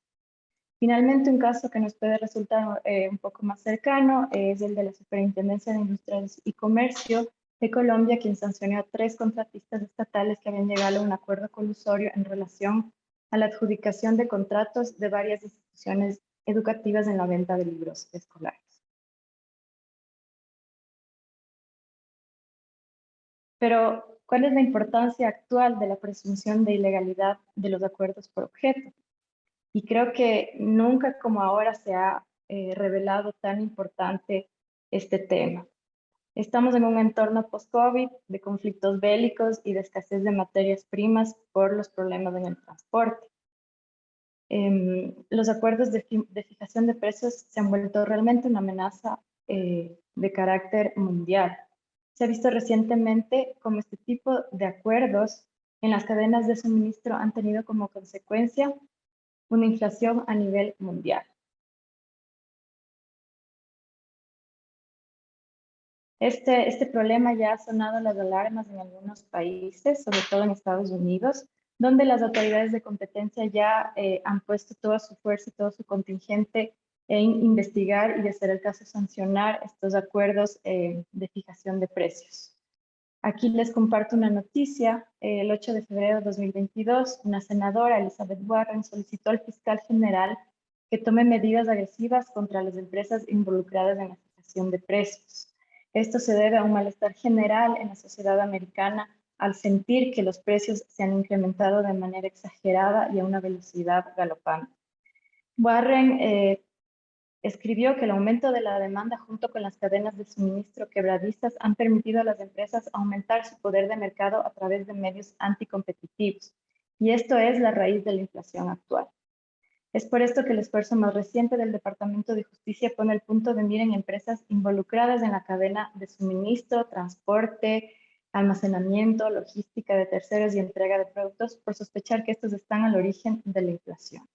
Finalmente, un caso que nos puede resultar un poco más cercano es el de la Superintendencia de Industrias y Comercio de Colombia, quien sancionó a 3 contratistas estatales que habían llegado a un acuerdo colusorio en relación a la adjudicación de contratos de varias instituciones educativas en la venta de libros escolares. Pero, ¿cuál es la importancia actual de la presunción de ilegalidad de los acuerdos por objeto? Y creo que nunca como ahora se ha revelado tan importante este tema. Estamos en un entorno post-COVID de conflictos bélicos y de escasez de materias primas por los problemas en el transporte. Los acuerdos de fijación de precios se han vuelto realmente una amenaza de carácter mundial. Se ha visto recientemente cómo este tipo de acuerdos en las cadenas de suministro han tenido como consecuencia una inflación a nivel mundial. Este problema ya ha sonado las alarmas en algunos países, sobre todo en Estados Unidos, donde las autoridades de competencia ya han puesto toda su fuerza y todo su contingente en investigar y, de ser el caso, sancionar estos acuerdos de fijación de precios. Aquí les comparto una noticia. El 8 de febrero de 2022, una senadora, Elizabeth Warren, solicitó al fiscal general que tome medidas agresivas contra las empresas involucradas en la fijación de precios. Esto se debe a un malestar general en la sociedad americana al sentir que los precios se han incrementado de manera exagerada y a una velocidad galopante. Warren escribió que el aumento de la demanda junto con las cadenas de suministro quebradizas han permitido a las empresas aumentar su poder de mercado a través de medios anticompetitivos, y esto es la raíz de la inflación actual. Es por esto que el esfuerzo más reciente del Departamento de Justicia pone el punto de mira en empresas involucradas en la cadena de suministro, transporte, almacenamiento, logística de terceros y entrega de productos, por sospechar que estos están al origen de la inflación.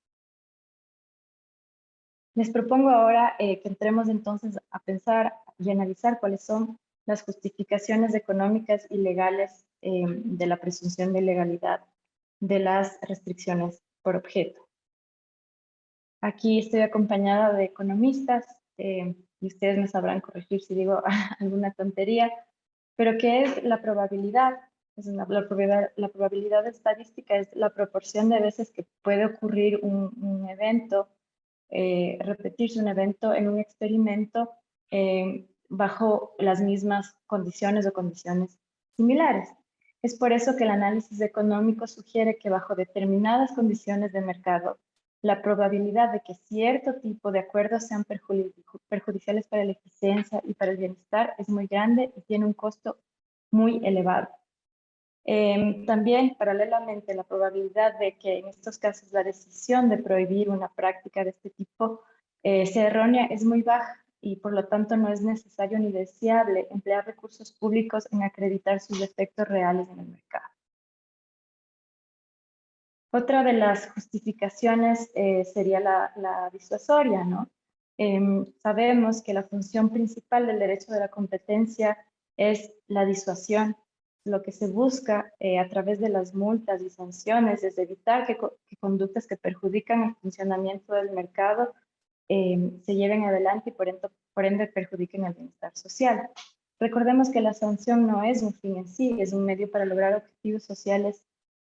Les propongo ahora que entremos entonces a pensar y analizar cuáles son las justificaciones económicas y legales de la presunción de legalidad de las restricciones por objeto. Aquí estoy acompañada de economistas y ustedes me sabrán corregir si digo alguna tontería, pero ¿qué es la probabilidad? La probabilidad estadística es la proporción de veces que puede ocurrir un evento, repetirse un evento en un experimento bajo las mismas condiciones o condiciones similares. Es por eso que el análisis económico sugiere que bajo determinadas condiciones de mercado, la probabilidad de que cierto tipo de acuerdos sean perjudiciales para la eficiencia y para el bienestar es muy grande y tiene un costo muy elevado. También, paralelamente, la probabilidad de que en estos casos la decisión de prohibir una práctica de este tipo sea errónea es muy baja y por lo tanto no es necesario ni deseable emplear recursos públicos en acreditar sus efectos reales en el mercado. Otra de las justificaciones sería la disuasoria, ¿no? Sabemos que la función principal del derecho de la competencia es la disuasión. Lo que se busca a través de las multas y sanciones es evitar que conductas que perjudican el funcionamiento del mercado se lleven adelante y por ende perjudiquen el bienestar social. Recordemos que la sanción no es un fin en sí, es un medio para lograr objetivos sociales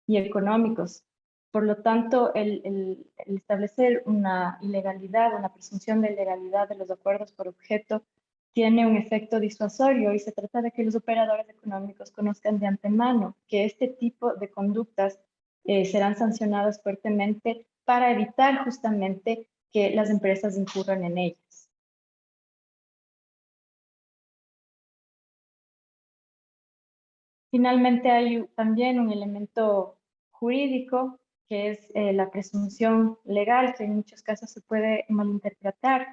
y económicos. Por lo tanto, el establecer una ilegalidad, una presunción de ilegalidad de los acuerdos por objeto tiene un efecto disuasorio y se trata de que los operadores económicos conozcan de antemano que este tipo de conductas serán sancionadas fuertemente para evitar justamente que las empresas incurran en ellas. Finalmente, hay también un elemento jurídico que es la presunción legal, que en muchos casos se puede malinterpretar.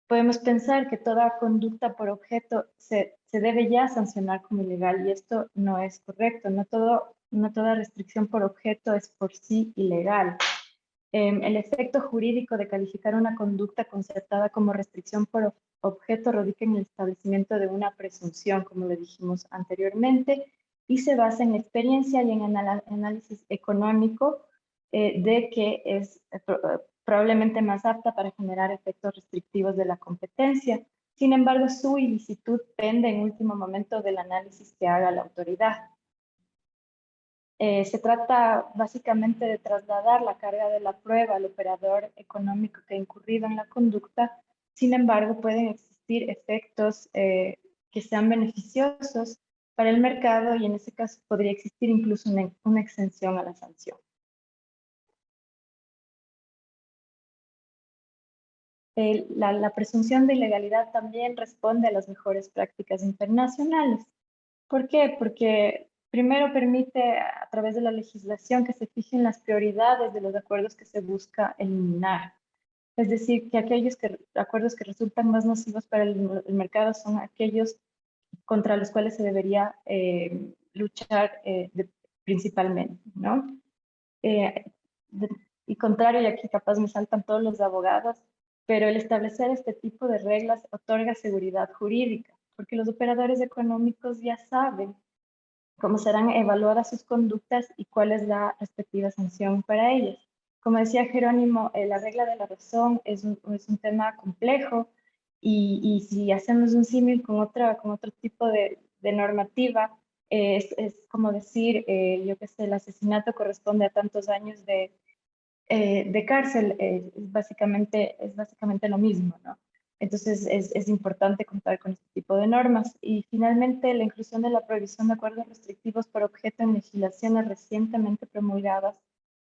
Podemos pensar que toda conducta por objeto se debe ya sancionar como ilegal y esto no es correcto. No toda restricción por objeto es por sí ilegal. El efecto jurídico de calificar una conducta concertada como restricción por objeto radica en el establecimiento de una presunción, como le dijimos anteriormente, y se basa en experiencia y en análisis económico de que es probablemente más apta para generar efectos restrictivos de la competencia. Sin embargo, su ilicitud pende en último momento del análisis que haga la autoridad. Se trata básicamente de trasladar la carga de la prueba al operador económico que ha incurrido en la conducta. Sin embargo, pueden existir efectos que sean beneficiosos para el mercado y en ese caso podría existir incluso una exención a la sanción. La presunción de ilegalidad también responde a las mejores prácticas internacionales. ¿Por qué? Porque primero permite a través de la legislación que se fijen las prioridades de los acuerdos que se busca eliminar. Es decir, que aquellos acuerdos que resultan más nocivos para el mercado son aquellos contra los cuales se debería luchar principalmente, ¿no? Y contrario, y aquí capaz me saltan todos los abogados, pero el establecer este tipo de reglas otorga seguridad jurídica, porque los operadores económicos ya saben cómo serán evaluadas sus conductas y cuál es la respectiva sanción para ellas. Como decía Jerónimo, la regla de la razón es un tema complejo y si hacemos un símil con otro tipo de normativa, es como decir, yo qué sé, el asesinato corresponde a tantos años de cárcel, es básicamente lo mismo, ¿no? Entonces es importante contar con este tipo de normas. Y finalmente, la inclusión de la prohibición de acuerdos restrictivos por objeto en legislaciones recientemente promulgadas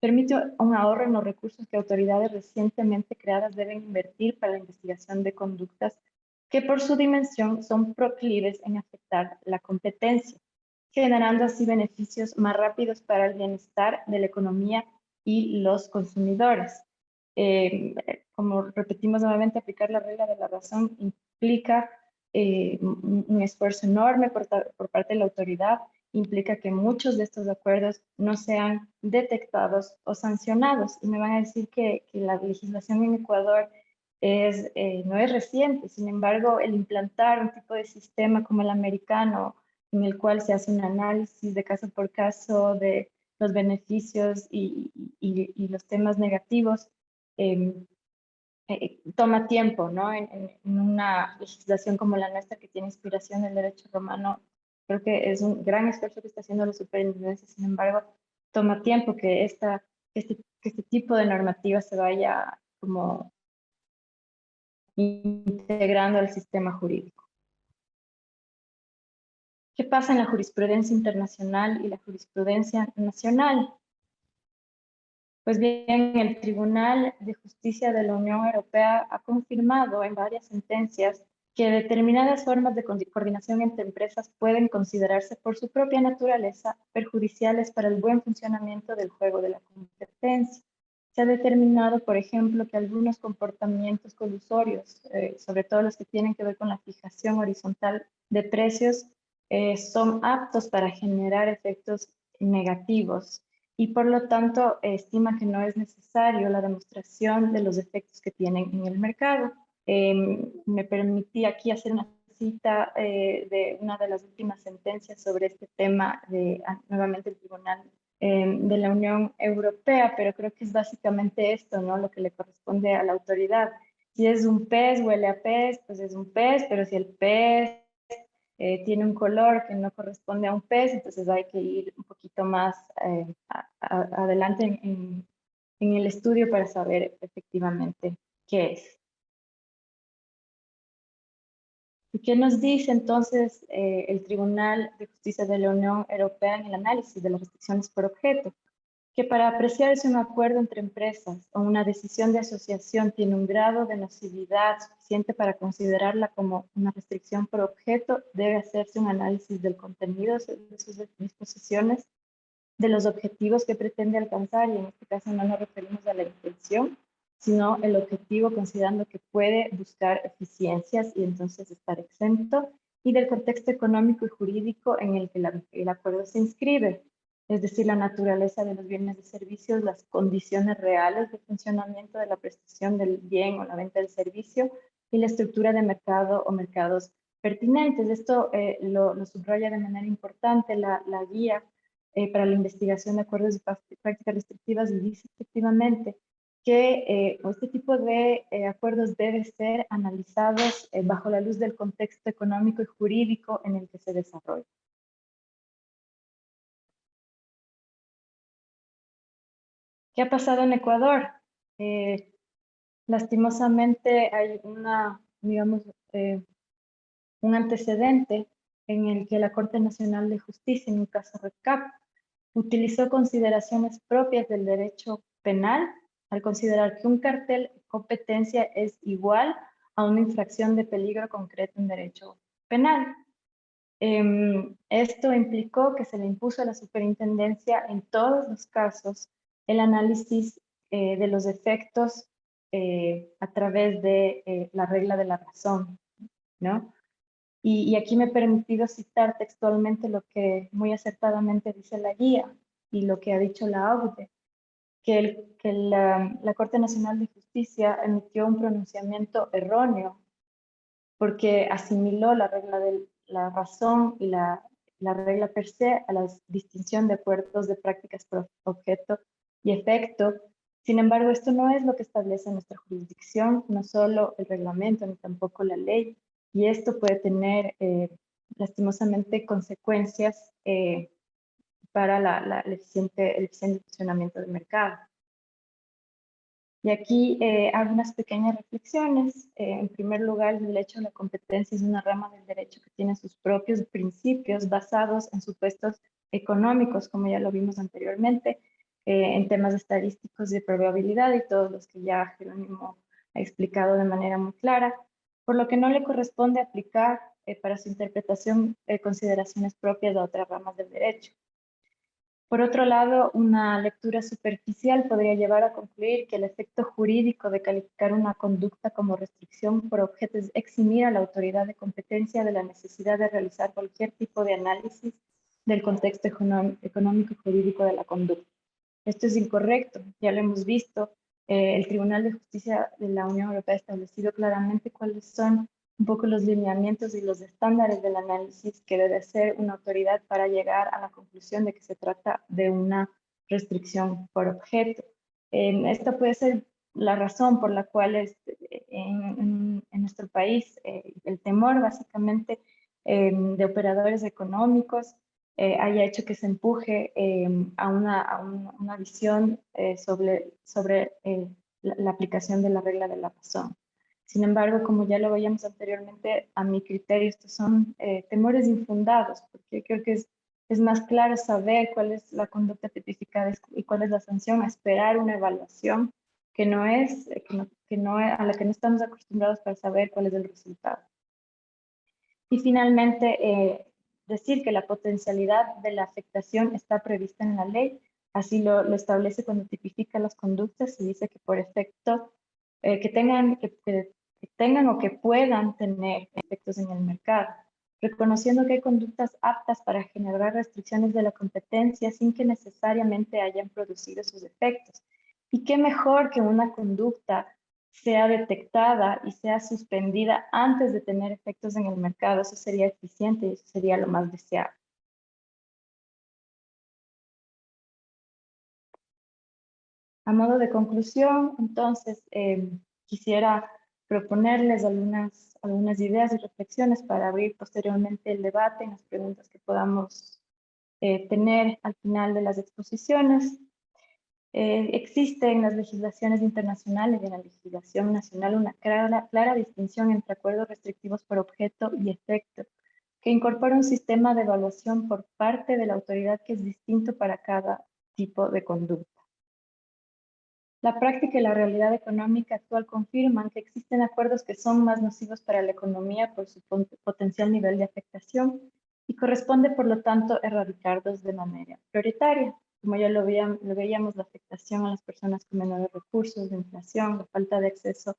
permite un ahorro en los recursos que autoridades recientemente creadas deben invertir para la investigación de conductas que por su dimensión son proclives en afectar la competencia, generando así beneficios más rápidos para el bienestar de la economía y los consumidores. Como repetimos nuevamente, aplicar la regla de la razón implica un esfuerzo enorme por parte de la autoridad, implica que muchos de estos acuerdos no sean detectados o sancionados. Y me van a decir que la legislación en Ecuador no es reciente. Sin embargo, el implantar un tipo de sistema como el americano, en el cual se hace un análisis de caso por caso de los beneficios y los temas negativos, toma tiempo, ¿no? En una legislación como la nuestra, que tiene inspiración del derecho romano, creo que es un gran esfuerzo que está haciendo la superintendencia. Sin embargo, toma tiempo que este tipo de normativa se vaya como integrando al sistema jurídico. ¿Qué pasa en la jurisprudencia internacional y la jurisprudencia nacional? Pues bien, el Tribunal de Justicia de la Unión Europea ha confirmado en varias sentencias que determinadas formas de coordinación entre empresas pueden considerarse por su propia naturaleza perjudiciales para el buen funcionamiento del juego de la competencia. Se ha determinado, por ejemplo, que algunos comportamientos colusorios, sobre todo los que tienen que ver con la fijación horizontal de precios, son aptos para generar efectos negativos y por lo tanto estima que no es necesario la demostración de los efectos que tienen en el mercado. Me permití aquí hacer una cita de una de las últimas sentencias sobre este tema de nuevamente el Tribunal de la Unión Europea, pero creo que es básicamente esto, ¿no? Lo que le corresponde a la autoridad. Si es un pez, huele a pez, pues es un pez, pero si el pez tiene un color que no corresponde a un pez, entonces hay que ir un poquito más adelante en el estudio para saber efectivamente qué es. ¿Y qué nos dice entonces el Tribunal de Justicia de la Unión Europea en el análisis de las restricciones por objeto? Que para apreciar si un acuerdo entre empresas o una decisión de asociación tiene un grado de nocividad suficiente para considerarla como una restricción por objeto, debe hacerse un análisis del contenido de sus disposiciones, de los objetivos que pretende alcanzar, y en este caso no nos referimos a la intención, sino el objetivo, considerando que puede buscar eficiencias y entonces estar exento, y del contexto económico y jurídico en el que el acuerdo se inscribe, es decir, la naturaleza de los bienes y servicios, las condiciones reales de funcionamiento de la prestación del bien o la venta del servicio y la estructura de mercado o mercados pertinentes. Esto lo subraya de manera importante la guía para la investigación de acuerdos de prácticas restrictivas, y dice efectivamente que este tipo de acuerdos deben ser analizados bajo la luz del contexto económico y jurídico en el que se desarrolla. ¿Qué ha pasado en Ecuador? Lastimosamente hay digamos, un antecedente en el que la Corte Nacional de Justicia, en un caso RECAP, utilizó consideraciones propias del derecho penal al considerar que un cartel de competencia es igual a una infracción de peligro concreto en derecho penal. Esto implicó que se le impuso a la superintendencia en todos los casos el análisis de los efectos a través de la regla de la razón, ¿no? Y aquí me he permitido citar textualmente lo que muy acertadamente dice la guía y lo que ha dicho la OCDE, que la Corte Nacional de Justicia emitió un pronunciamiento erróneo porque asimiló la regla de la razón y la regla per se a la distinción de acuerdos de prácticas por objeto y efecto. Sin embargo, esto no es lo que establece nuestra jurisdicción, no solo el reglamento ni tampoco la ley, y esto puede tener lastimosamente consecuencias para el eficiente funcionamiento del mercado. Y aquí hago unas pequeñas reflexiones. En primer lugar, el derecho a la competencia es una rama del derecho que tiene sus propios principios basados en supuestos económicos, como ya lo vimos anteriormente, en temas estadísticos de probabilidad y todos los que ya Jerónimo ha explicado de manera muy clara, por lo que no le corresponde aplicar para su interpretación consideraciones propias de otras ramas del derecho. Por otro lado, una lectura superficial podría llevar a concluir que el efecto jurídico de calificar una conducta como restricción por objeto es eximir a la autoridad de competencia de la necesidad de realizar cualquier tipo de análisis del contexto económico y jurídico de la conducta. Esto es incorrecto, ya lo hemos visto El Tribunal de Justicia de la Unión Europea ha establecido claramente cuáles son un poco los lineamientos y los estándares del análisis que debe hacer una autoridad para llegar a la conclusión de que se trata de una restricción por objeto. Esta puede ser la razón por la cual en nuestro país el temor básicamente de operadores económicos haya hecho que se empuje a una visión sobre la aplicación de la regla de la razón. Sin embargo, como ya lo veíamos anteriormente, a mi criterio estos son temores infundados, porque creo que es más claro saber cuál es la conducta tipificada y cuál es la sanción, a esperar una evaluación que no es, a la que no estamos acostumbrados para saber cuál es el resultado. Y finalmente, decir que la potencialidad de la afectación está prevista en la ley, así lo establece cuando tipifica las conductas y dice que por efecto, que tengan o que puedan tener efectos en el mercado, reconociendo que hay conductas aptas para generar restricciones de la competencia sin que necesariamente hayan producido sus efectos. Y qué mejor que una conducta sea detectada y sea suspendida antes de tener efectos en el mercado. Eso sería eficiente y eso sería lo más deseable. A modo de conclusión, entonces, quisiera proponerles algunas ideas y reflexiones para abrir posteriormente el debate en las preguntas que podamos tener al final de las exposiciones. Existe en las legislaciones internacionales y en la legislación nacional una clara distinción entre acuerdos restrictivos por objeto y efecto, que incorpora un sistema de evaluación por parte de la autoridad que es distinto para cada tipo de conducta. La práctica y la realidad económica actual confirman que existen acuerdos que son más nocivos para la economía por su potencial nivel de afectación y corresponde, por lo tanto, erradicarlos de manera prioritaria. Como ya lo veíamos, la afectación a las personas con menores recursos, la inflación, la falta de acceso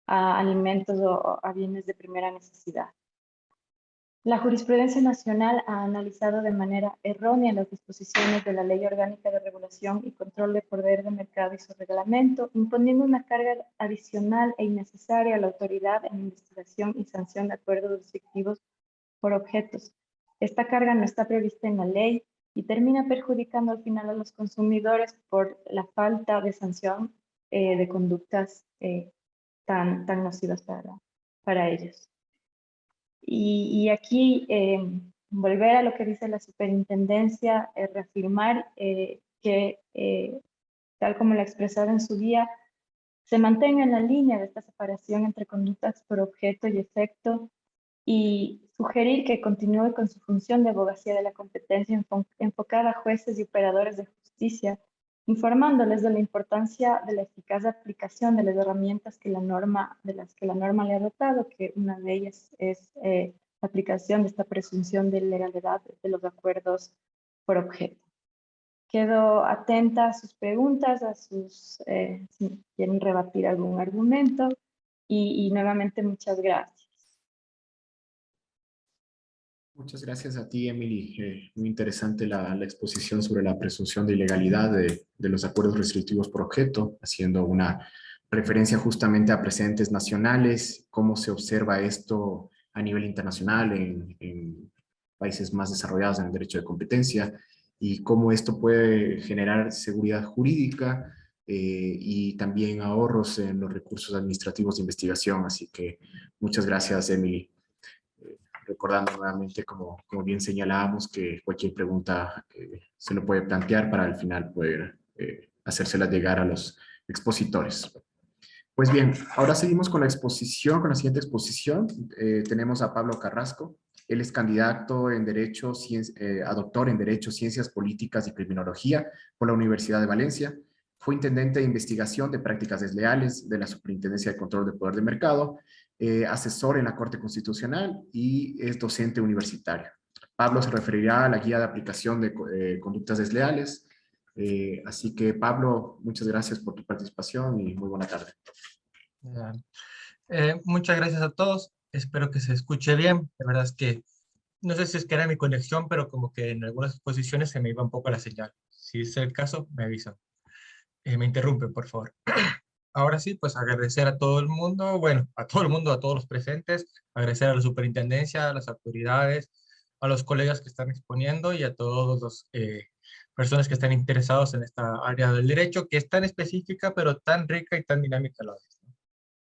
a alimentos o a bienes de primera necesidad. La jurisprudencia nacional ha analizado de manera errónea las disposiciones de la Ley Orgánica de Regulación y Control de Poder de Mercado y su reglamento, imponiendo una carga adicional e innecesaria a la autoridad en investigación y sanción de acuerdos restrictivos por objetos. Esta carga no está prevista en la ley y termina perjudicando al final a los consumidores por la falta de sanción de conductas tan nocivas para ellos. Y aquí volver a lo que dice la superintendencia, reafirmar que, tal como la expresaba en su guía, se mantenga en la línea de esta separación entre conductas por objeto y efecto y sugerir que continúe con su función de abogacía de la competencia enfocada a jueces y operadores de justicia, informándoles de la importancia de la eficaz aplicación de las herramientas de las que la norma le ha dotado, que una de ellas es la aplicación de esta presunción de legalidad de los acuerdos por objeto. Quedo atenta a sus preguntas, si quieren rebatir algún argumento, y nuevamente muchas gracias. Muchas gracias a ti, Emily. Muy interesante la exposición sobre la presunción de ilegalidad de los acuerdos restrictivos por objeto, haciendo una referencia justamente a precedentes nacionales, cómo se observa esto a nivel internacional en países más desarrollados en el derecho de competencia y cómo esto puede generar seguridad jurídica y también ahorros en los recursos administrativos de investigación. Así que muchas gracias, Emily. Recordando nuevamente, como bien señalábamos, que cualquier pregunta se lo puede plantear para al final poder hacérsela llegar a los expositores. Pues bien, ahora seguimos con la exposición, con la siguiente exposición. Tenemos a Pablo Carrasco. Él es candidato en Derecho, a doctor en Derecho, Ciencias Políticas y Criminología por la Universidad de Valencia. Fue intendente de investigación de prácticas desleales de la Superintendencia de Control de Poder de Mercado, asesor en la Corte Constitucional y es docente universitario. Pablo se referirá a la guía de aplicación de conductas desleales. Así que, Pablo, muchas gracias por tu participación y muy buena tarde. Muchas gracias a todos. Espero que se escuche bien. La verdad es que no sé si es que era mi conexión, pero como que en algunas exposiciones se me iba un poco la señal. Si es el caso, me avisan. Me interrumpen, por favor. ahora sí, pues agradecer a todo el mundo, bueno, a todo el mundo, a todos los presentes, agradecer a la superintendencia, a las autoridades, a los colegas que están exponiendo y a todos los personas que están interesados en esta área del derecho, que es tan específica, pero tan rica y tan dinámica a la vez, ¿no?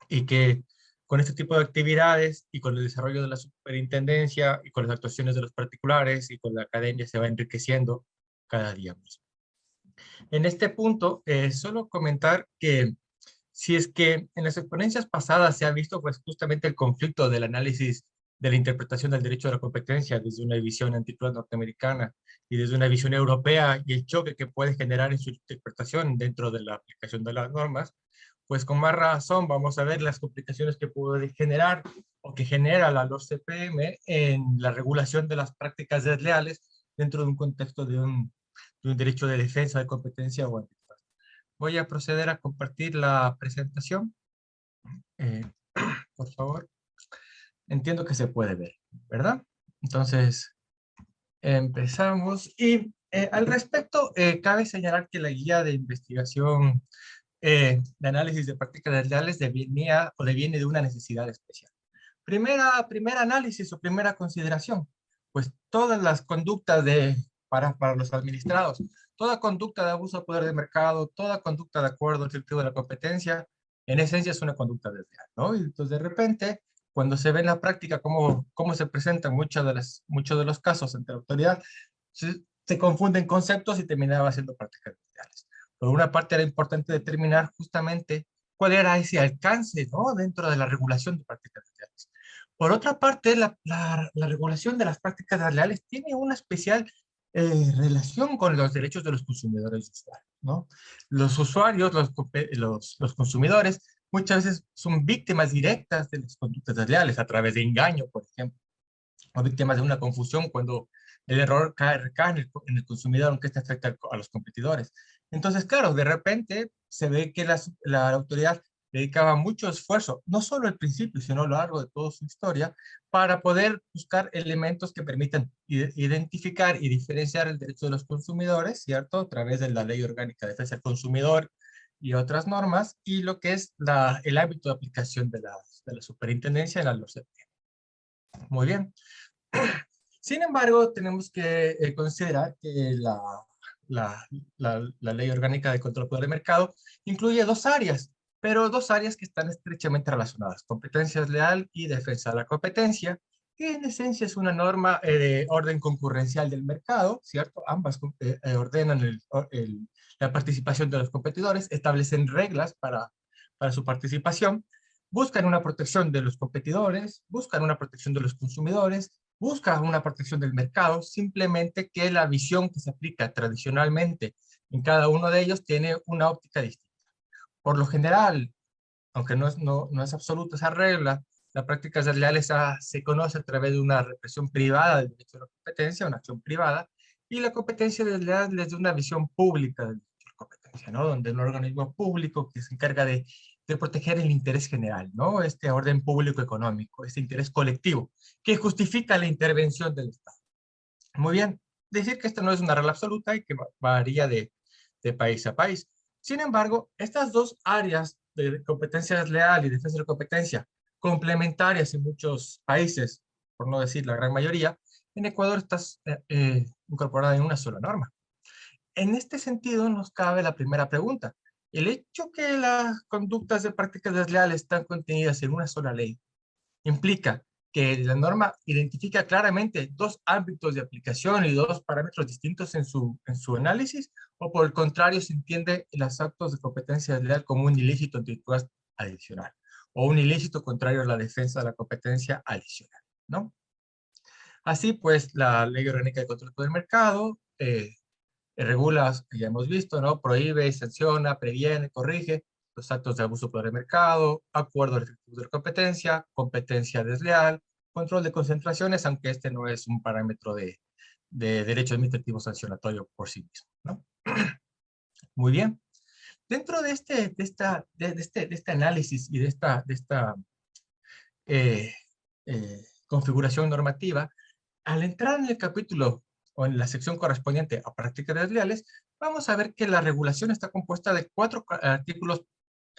Y que con este tipo de actividades y con el desarrollo de la superintendencia y con las actuaciones de los particulares y con la academia se va enriqueciendo cada día más. En este punto, solo comentar que si es que en las exponencias pasadas se ha visto pues justamente el conflicto del análisis de la interpretación del derecho de la competencia desde una visión antitrust norteamericana y desde una visión europea y el choque que puede generar en su interpretación dentro de la aplicación de las normas, pues con más razón vamos a ver las complicaciones que puede generar o que genera la LOS-CPM en la regulación de las prácticas desleales dentro de un contexto de un derecho de defensa de competencia o antitrust. Voy a proceder a compartir la presentación. Eh, por favor. Entiendo que se puede ver, ¿verdad? Entonces, empezamos. Y al respecto, cabe señalar que la guía de investigación de análisis de prácticas desleales deviene de una necesidad especial. Primer análisis o primera consideración, pues todas las conductas para los administrados, toda conducta de abuso de poder de mercado, toda conducta de acuerdo restrictivo de la competencia, en esencia es una conducta desleal, ¿no? Y entonces de repente, cuando se ve en la práctica cómo se presentan muchos de los casos ante la autoridad, se confunden conceptos y terminaba siendo prácticas desleales. Por una parte era importante determinar justamente cuál era ese alcance, ¿no?, dentro de la regulación de prácticas desleales. Por otra parte, la regulación de las prácticas desleales tiene una especial relación con los derechos de los consumidores y usuarios, ¿no? Los usuarios, los consumidores, muchas veces son víctimas directas de las conductas desleales a través de engaño, por ejemplo, o víctimas de una confusión cuando el error recae en el consumidor, aunque este afecta a los competidores. Entonces, claro, de repente se ve que la autoridad dedicaba mucho esfuerzo, no solo al principio, sino a lo largo de toda su historia, para poder buscar elementos que permitan identificar y diferenciar el derecho de los consumidores, ¿cierto? A través de la Ley Orgánica de Defensa del Consumidor y otras normas, y lo que es el ámbito de aplicación de la superintendencia en la LOS. Muy bien. Sin embargo, tenemos que considerar que la Ley Orgánica de Control del Poder de Mercado incluye dos áreas, pero dos áreas que están estrechamente relacionadas: competencia leal y defensa de la competencia, que en esencia es una norma de orden concurrencial del mercado, ¿cierto? Ambas ordenan la participación de los competidores, establecen reglas para su participación, buscan una protección de los competidores, buscan una protección de los consumidores, busca una protección del mercado, simplemente que la visión que se aplica tradicionalmente en cada uno de ellos tiene una óptica distinta. Por lo general, aunque no es absoluta esa regla, la práctica desleal se conoce a través de una represión privada del derecho a la competencia, una acción privada, y la competencia desleal es de una visión pública del derecho a la competencia, ¿no? Donde un organismo público que se encarga de proteger el interés general, ¿no? Este orden público económico, este interés colectivo, que justifica la intervención del Estado. Muy bien, decir que esto no es una regla absoluta y que varía de país a país. Sin embargo, estas dos áreas de competencia desleal y defensa de la competencia, complementarias en muchos países, por no decir la gran mayoría, en Ecuador está incorporada en una sola norma. En este sentido nos cabe la primera pregunta. El hecho que las conductas de prácticas desleales están contenidas en una sola ley implica que la norma identifica claramente dos ámbitos de aplicación y dos parámetros distintos en su análisis, o por el contrario se entiende los actos de competencia desleal como un ilícito antitrust adicional o un ilícito contrario a la defensa de la competencia adicional, ¿no? Así pues, la Ley Orgánica de Control del Mercado regula, ya hemos visto, ¿no? Prohíbe, sanciona, previene, corrige los actos de abuso de poder de mercado, acuerdos restrictivos de competencia, competencia desleal, control de concentraciones, aunque este no es un parámetro de derecho administrativo sancionatorio por sí mismo, ¿no? Muy bien. Dentro de este análisis y de esta configuración normativa, al entrar en el capítulo o en la sección correspondiente a prácticas desleales, vamos a ver que la regulación está compuesta de 4 artículos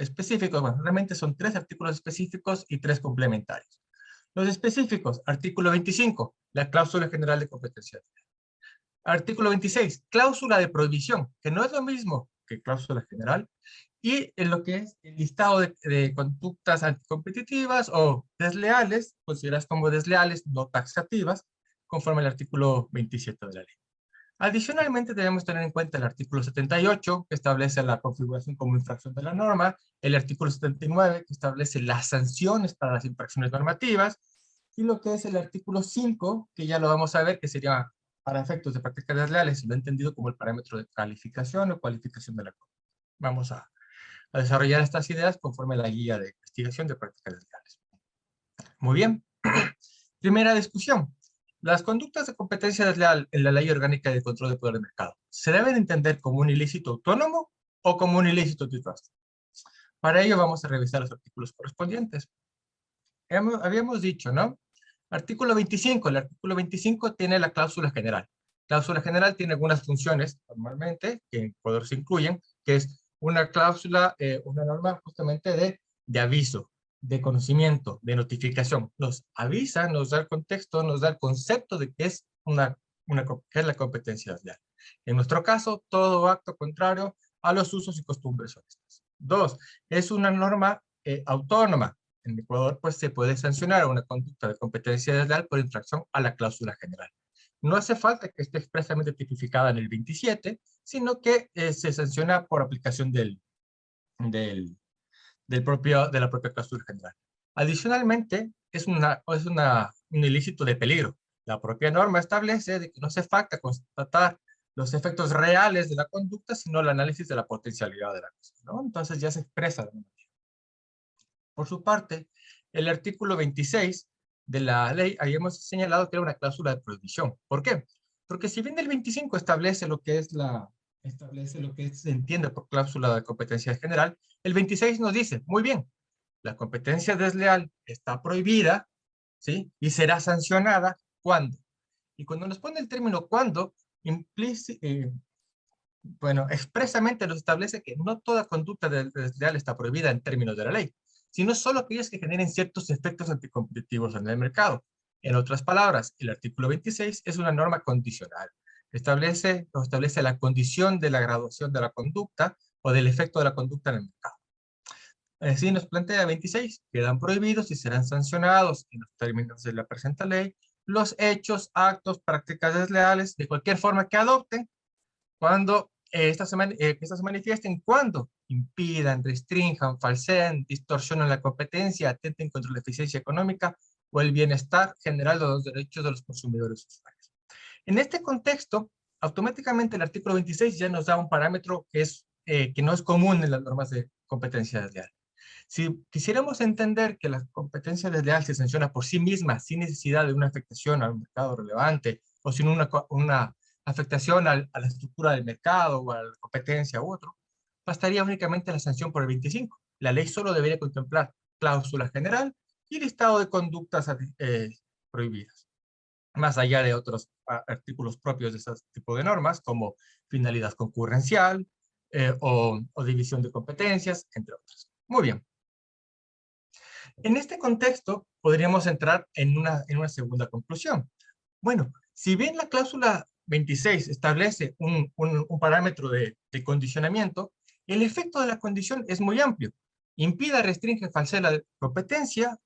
específicos, bueno, realmente son 3 artículos específicos y 3 complementarios. Los específicos, artículo 25, la cláusula general de competencia. Artículo 26, cláusula de prohibición, que no es lo mismo que cláusula general, y en lo que es el listado de conductas anticompetitivas o desleales, consideradas como desleales, no taxativas, conforme al artículo 27 de la ley. Adicionalmente, debemos tener en cuenta el artículo 78, que establece la configuración como infracción de la norma, el artículo 79, que establece las sanciones para las infracciones normativas, y lo que es el artículo 5, que ya lo vamos a ver, que sería para efectos de prácticas desleales, y lo he entendido como el parámetro de calificación o cualificación de la conducta. Vamos a desarrollar estas ideas conforme a la guía de investigación de prácticas desleales. Muy bien. Primera discusión. Las conductas de competencia desleal en la Ley Orgánica de Control de Poder de Mercado, ¿se deben entender como un ilícito autónomo o como un ilícito antitrust? Para ello vamos a revisar los artículos correspondientes. Habíamos dicho, ¿no? Artículo 25. El artículo 25 tiene la cláusula general. Cláusula general tiene algunas funciones, normalmente, que en Ecuador se incluyen, que es una cláusula, una norma justamente de aviso, de conocimiento, de notificación. Nos avisa, nos da el contexto, nos da el concepto de que es que es la competencia desleal. En nuestro caso, todo acto contrario a los usos y costumbres honestas. 2, es una norma autónoma. En Ecuador, pues, se puede sancionar una conducta de competencia desleal por infracción a la cláusula general. No hace falta que esté expresamente tipificada en el 27, sino que se sanciona por aplicación de la propia cláusula general. Adicionalmente, es un ilícito de peligro. La propia norma establece de que no hace falta constatar los efectos reales de la conducta, sino el análisis de la potencialidad de la misma, ¿no? Entonces ya se expresa de manera. Por su parte, el artículo 26 de la ley, habíamos señalado que era una cláusula de prohibición. ¿Por qué? Porque si bien el 25 establece lo que se entiende por cláusula de competencia general, el 26 nos dice, muy bien, la competencia desleal está prohibida, ¿sí? Y será sancionada ¿cuándo? Y cuando nos pone el término ¿cuándo? Expresamente nos establece que no toda conducta desleal está prohibida en términos de la ley, sino solo aquellas que generen ciertos efectos anticompetitivos en el mercado. En otras palabras, el artículo 26 es una norma condicional. Establece la condición de la graduación de la conducta o del efecto de la conducta en el mercado. Así nos plantea 26, quedan prohibidos y serán sancionados en los términos de la presente ley los hechos, actos, prácticas desleales de cualquier forma que adopten cuando estas se manifiesten cuando impidan, restrinjan, falseen, distorsionan la competencia, atenten contra la eficiencia económica o el bienestar general de los derechos de los consumidores usuarios. En este contexto, automáticamente el artículo 26 ya nos da un parámetro que no es común en las normas de competencia desleal. Si quisiéramos entender que la competencia desleal se sanciona por sí misma sin necesidad de una afectación al mercado relevante o sin una afectación a la estructura del mercado o a la competencia u otro, bastaría únicamente la sanción por el 25. La ley solo debería contemplar cláusula general y listado de conductas prohibidas, más allá de otros artículos propios de ese tipo de normas, como finalidad concurrencial o división de competencias, entre otras. Muy bien. En este contexto, podríamos entrar en una segunda conclusión. Bueno, si bien la cláusula 26 establece un parámetro de condicionamiento, el efecto de la condición es muy amplio. Impida, restringe, falsea la competencia,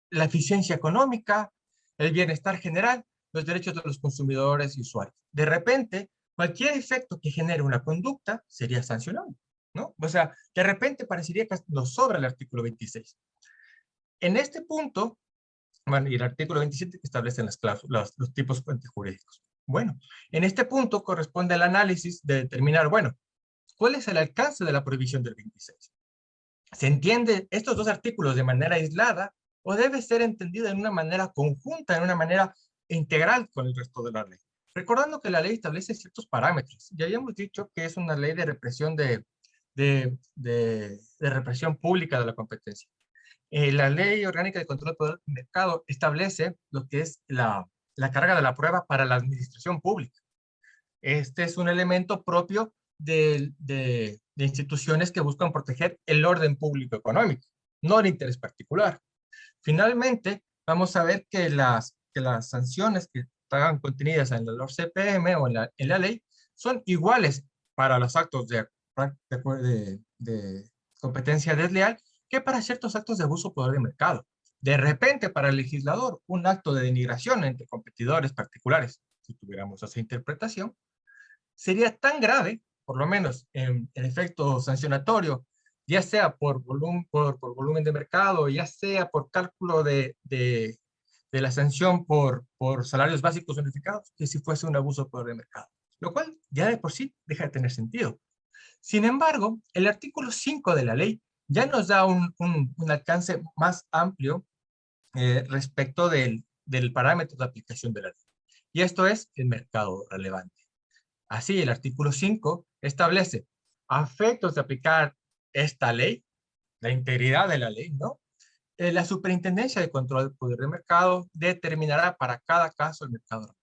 la eficiencia económica, el bienestar general, los derechos de los consumidores y usuarios. De repente, cualquier efecto que genere una conducta sería sancionable, ¿no? O sea, de repente parecería que nos sobra el artículo 26. En este punto, bueno, y el artículo 27 que establecen las cláusulas, los tipos jurídicos. Bueno, en este punto corresponde al análisis de determinar, bueno, ¿cuál es el alcance de la prohibición del 26? ¿Se entiende estos dos artículos de manera aislada o debe ser entendida en una manera conjunta, en una manera integral con el resto de la ley? Recordando que la ley establece ciertos parámetros. Ya habíamos dicho que es una ley de represión de represión pública de la competencia. La Ley Orgánica de Control del Poder del Mercado establece lo que es la carga de la prueba para la administración pública. Este es un elemento propio del de instituciones que buscan proteger el orden público económico, no el interés particular. Finalmente, vamos a ver que las sanciones que están contenidas en la LORCPM o en la ley son iguales para los actos de competencia desleal que para ciertos actos de abuso de poder de mercado. De repente, para el legislador, un acto de denigración entre competidores particulares, si tuviéramos esa interpretación, sería tan grave, por lo menos en efecto sancionatorio, ya sea por volumen de mercado, ya sea por cálculo de la sanción por salarios básicos unificados, que si fuese un abuso de poder de mercado, lo cual ya de por sí deja de tener sentido. Sin embargo, el artículo 5 de la ley ya nos da un alcance más amplio respecto del parámetro de aplicación de la ley. Y esto es el mercado relevante. Así, el artículo 5 establece a efectos de aplicar esta ley, la integridad de la ley, ¿no? La Superintendencia de Control del Poder de Mercado determinará para cada caso el mercado relevante.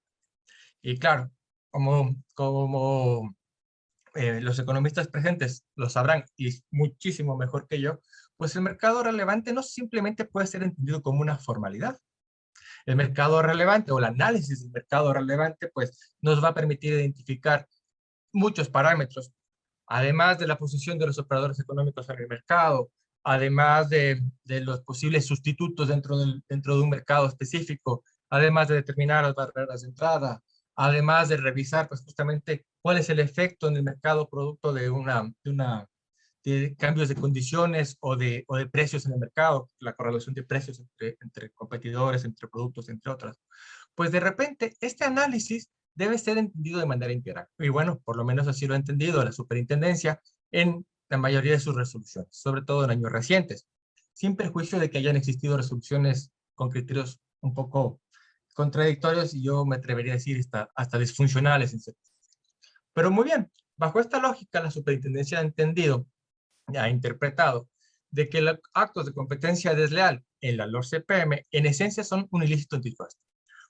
Y claro, como los economistas presentes lo sabrán y es muchísimo mejor que yo, pues el mercado relevante no simplemente puede ser entendido como una formalidad. El mercado relevante o el análisis del mercado relevante pues nos va a permitir identificar muchos parámetros, además de la posición de los operadores económicos en el mercado, además de los posibles sustitutos dentro de un mercado específico, además de determinar las barreras de entrada, además de revisar pues justamente cuál es el efecto en el mercado producto de cambios de condiciones o de precios en el mercado, la correlación de precios entre competidores, entre productos, entre otras. Pues de repente este análisis debe ser entendido de manera integral. Y bueno, por lo menos así lo ha entendido la superintendencia en la mayoría de sus resoluciones, sobre todo en años recientes, sin perjuicio de que hayan existido resoluciones con criterios un poco contradictorios y yo me atrevería a decir hasta disfuncionales. Pero muy bien, bajo esta lógica la superintendencia ha entendido, ha interpretado, de que los actos de competencia desleal en la LORCPM en esencia son un ilícito antitrust.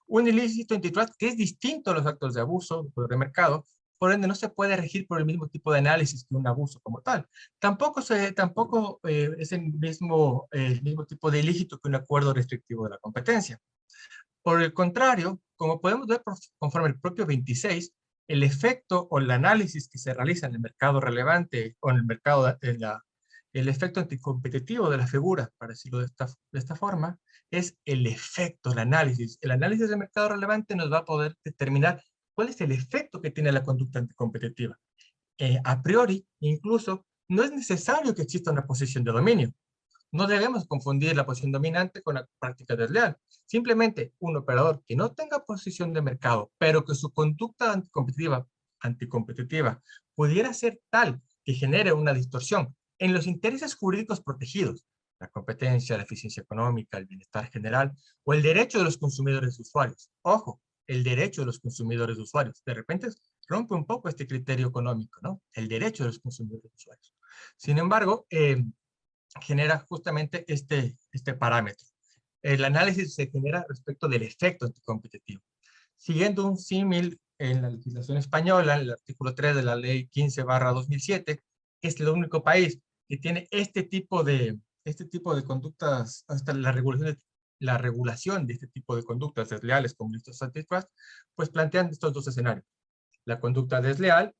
Un ilícito antitrust que es distinto a los actos de abuso de poder de mercado, por ende no se puede regir por el mismo tipo de análisis que un abuso como tal. Tampoco es el mismo tipo de ilícito que un acuerdo restrictivo de la competencia. Por el contrario, como podemos ver conforme el propio 26, el efecto o el análisis que se realiza en el mercado relevante o en el mercado, el efecto anticompetitivo de la figura, para decirlo de esta forma, es el efecto, el análisis. El análisis del mercado relevante nos va a poder determinar cuál es el efecto que tiene la conducta anticompetitiva. A priori, incluso, no es necesario que exista una posición de dominio. No debemos confundir la posición dominante con la práctica desleal. Simplemente un operador que no tenga posición de mercado, pero que su conducta anticompetitiva pudiera ser tal que genere una distorsión en los intereses jurídicos protegidos, la competencia, la eficiencia económica, el bienestar general o el derecho de los consumidores usuarios. Ojo, el derecho de los consumidores usuarios. De repente rompe un poco este criterio económico, ¿no? El derecho de los consumidores usuarios. Sin embargo, genera justamente este parámetro. El análisis se genera respecto del efecto anticompetitivo. Siguiendo un símil en la legislación española, el artículo 3 de la ley 15/2007, es el único país que tiene este tipo de conductas, hasta la regulación de este tipo de conductas desleales como estos antitrust, pues plantean estos dos escenarios. La conducta desleal,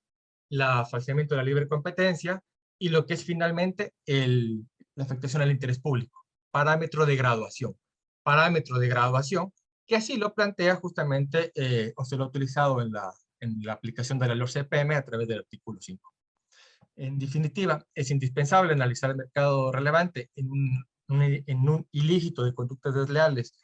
la falseamiento de la libre competencia y lo que es finalmente la afectación al interés público. Parámetro de graduación. Parámetro de graduación que así lo plantea justamente o se lo ha utilizado en la aplicación de la LORCPM a través del artículo 5. En definitiva, es indispensable analizar el mercado relevante en un ilícito de conductas desleales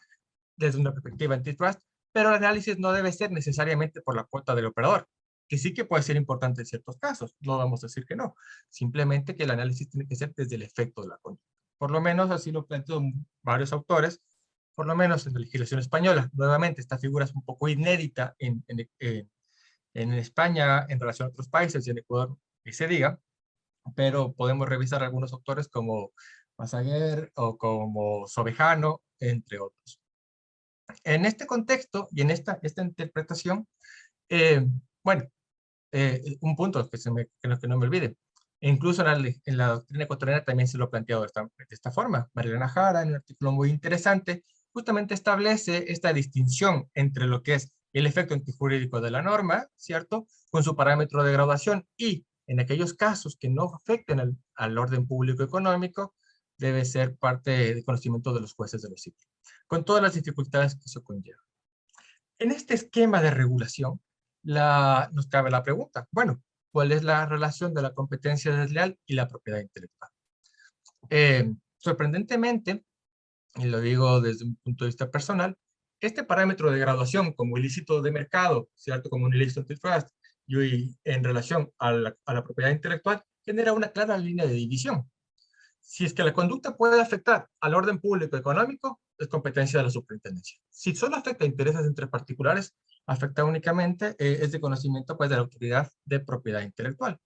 desde una perspectiva antitrust, pero el análisis no debe ser necesariamente por la cuota del operador, que sí que puede ser importante en ciertos casos, no vamos a decir que no, simplemente que el análisis tiene que ser desde el efecto de la conducta. Por lo menos así lo plantean varios autores, por lo menos en la legislación española. Nuevamente, esta figura es un poco inédita en España en relación a otros países y en Ecuador, que se diga, pero podemos revisar algunos autores como Massaguer o como Sobejano, entre otros. En este contexto y en esta interpretación, bueno, un punto que no me olvide. E incluso en la doctrina ecuatoriana también se lo ha planteado de esta forma. Marilena Jara, en un artículo muy interesante, justamente establece esta distinción entre lo que es el efecto antijurídico de la norma, ¿cierto?, con su parámetro de graduación, y en aquellos casos que no afecten al orden público económico, debe ser parte de conocimiento de los jueces de los ciclos, con todas las dificultades que eso conlleva. En este esquema de regulación, nos cabe la pregunta, bueno, ¿cuál es la relación de la competencia desleal y la propiedad intelectual? Sorprendentemente, y lo digo desde un punto de vista personal, este parámetro de graduación como ilícito de mercado, ¿cierto?, como un ilícito antitrust, y en relación a la propiedad intelectual, genera una clara línea de división. Si es que la conducta puede afectar al orden público económico, es competencia de la superintendencia. Si solo afecta a intereses entre particulares, afecta únicamente, es de conocimiento pues, de la autoridad de propiedad intelectual.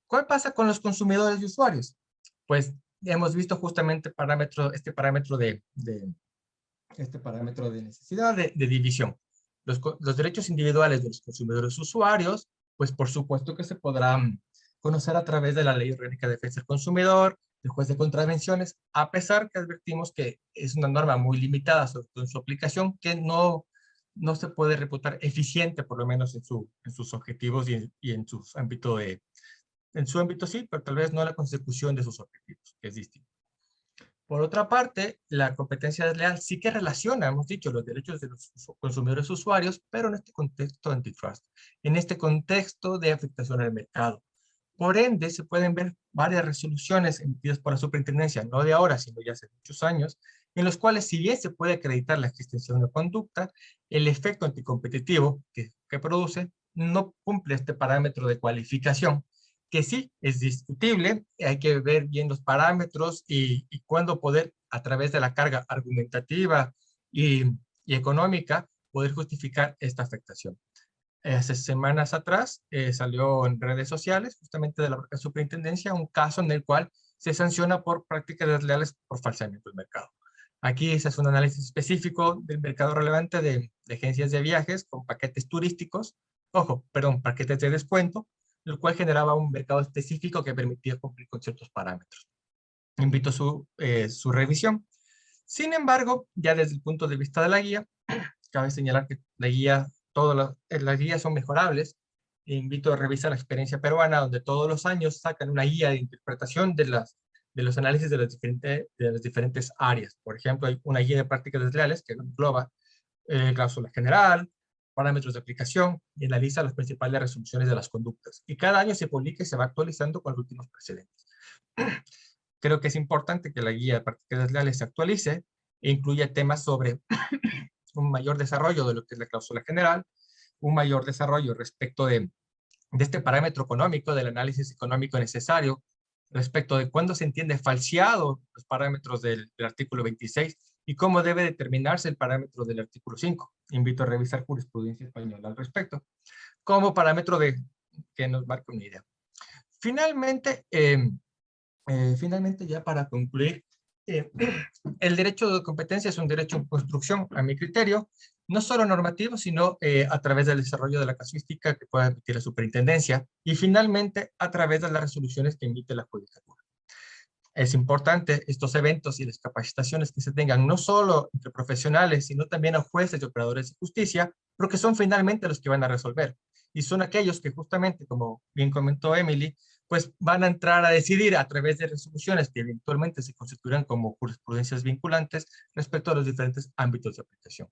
¿Cuál pasa con los consumidores y usuarios? Pues hemos visto justamente este parámetro de necesidad de división. Los derechos individuales de los consumidores y usuarios, pues por supuesto que se podrán conocer a través de la Ley Orgánica de Defensa del Consumidor, del juez de contravenciones, a pesar que advertimos que es una norma muy limitada, sobre todo en su aplicación, que no se puede reputar eficiente, por lo menos en sus objetivos y en su ámbito sí, pero tal vez no la consecución de sus objetivos, que es distinto. Por otra parte, la competencia desleal sí que relaciona, hemos dicho, los derechos de los consumidores usuarios, pero en este contexto antitrust, en este contexto de afectación al mercado. Por ende, se pueden ver varias resoluciones emitidas por la superintendencia, no de ahora, sino ya hace muchos años, en los cuales, si bien se puede acreditar la existencia de una conducta, el efecto anticompetitivo que produce no cumple este parámetro de cualificación, que sí es discutible. Hay que ver bien los parámetros y cuándo poder, a través de la carga argumentativa y económica, poder justificar esta afectación. Hace semanas atrás salió en redes sociales, justamente de la superintendencia, un caso en el cual se sanciona por prácticas desleales por falseamiento del mercado. Aquí se hace un análisis específico del mercado relevante de agencias de viajes con paquetes turísticos, paquetes de descuento, el cual generaba un mercado específico que permitía cumplir con ciertos parámetros. Invito a su revisión. Sin embargo, ya desde el punto de vista de la guía, cabe señalar que todas las guías son mejorables. Invito a revisar la experiencia peruana, donde todos los años sacan una guía de interpretación de los análisis de las diferentes áreas. Por ejemplo, hay una guía de prácticas desleales que engloba cláusula general, parámetros de aplicación y analiza las principales resoluciones de las conductas. Y cada año se publica y se va actualizando con los últimos precedentes. Creo que es importante que la guía de prácticas desleales se actualice e incluya temas sobre un mayor desarrollo de lo que es la cláusula general, un mayor desarrollo respecto de este parámetro económico, del análisis económico necesario, respecto de cuándo se entiende falseado los parámetros del artículo 26 y cómo debe determinarse el parámetro del artículo 5. Invito a revisar jurisprudencia española al respecto, como parámetro que nos marque una idea. Finalmente, ya para concluir, el derecho de competencia es un derecho en construcción, a mi criterio, no solo normativo, sino a través del desarrollo de la casuística que pueda emitir la superintendencia y finalmente a través de las resoluciones que emite la judicatura. Es importante estos eventos y las capacitaciones que se tengan no solo entre profesionales, sino también a jueces y operadores de justicia, porque son finalmente los que van a resolver. Y son aquellos que justamente, como bien comentó Emily, pues van a entrar a decidir a través de resoluciones que eventualmente se constituirán como jurisprudencias vinculantes respecto a los diferentes ámbitos de aplicación.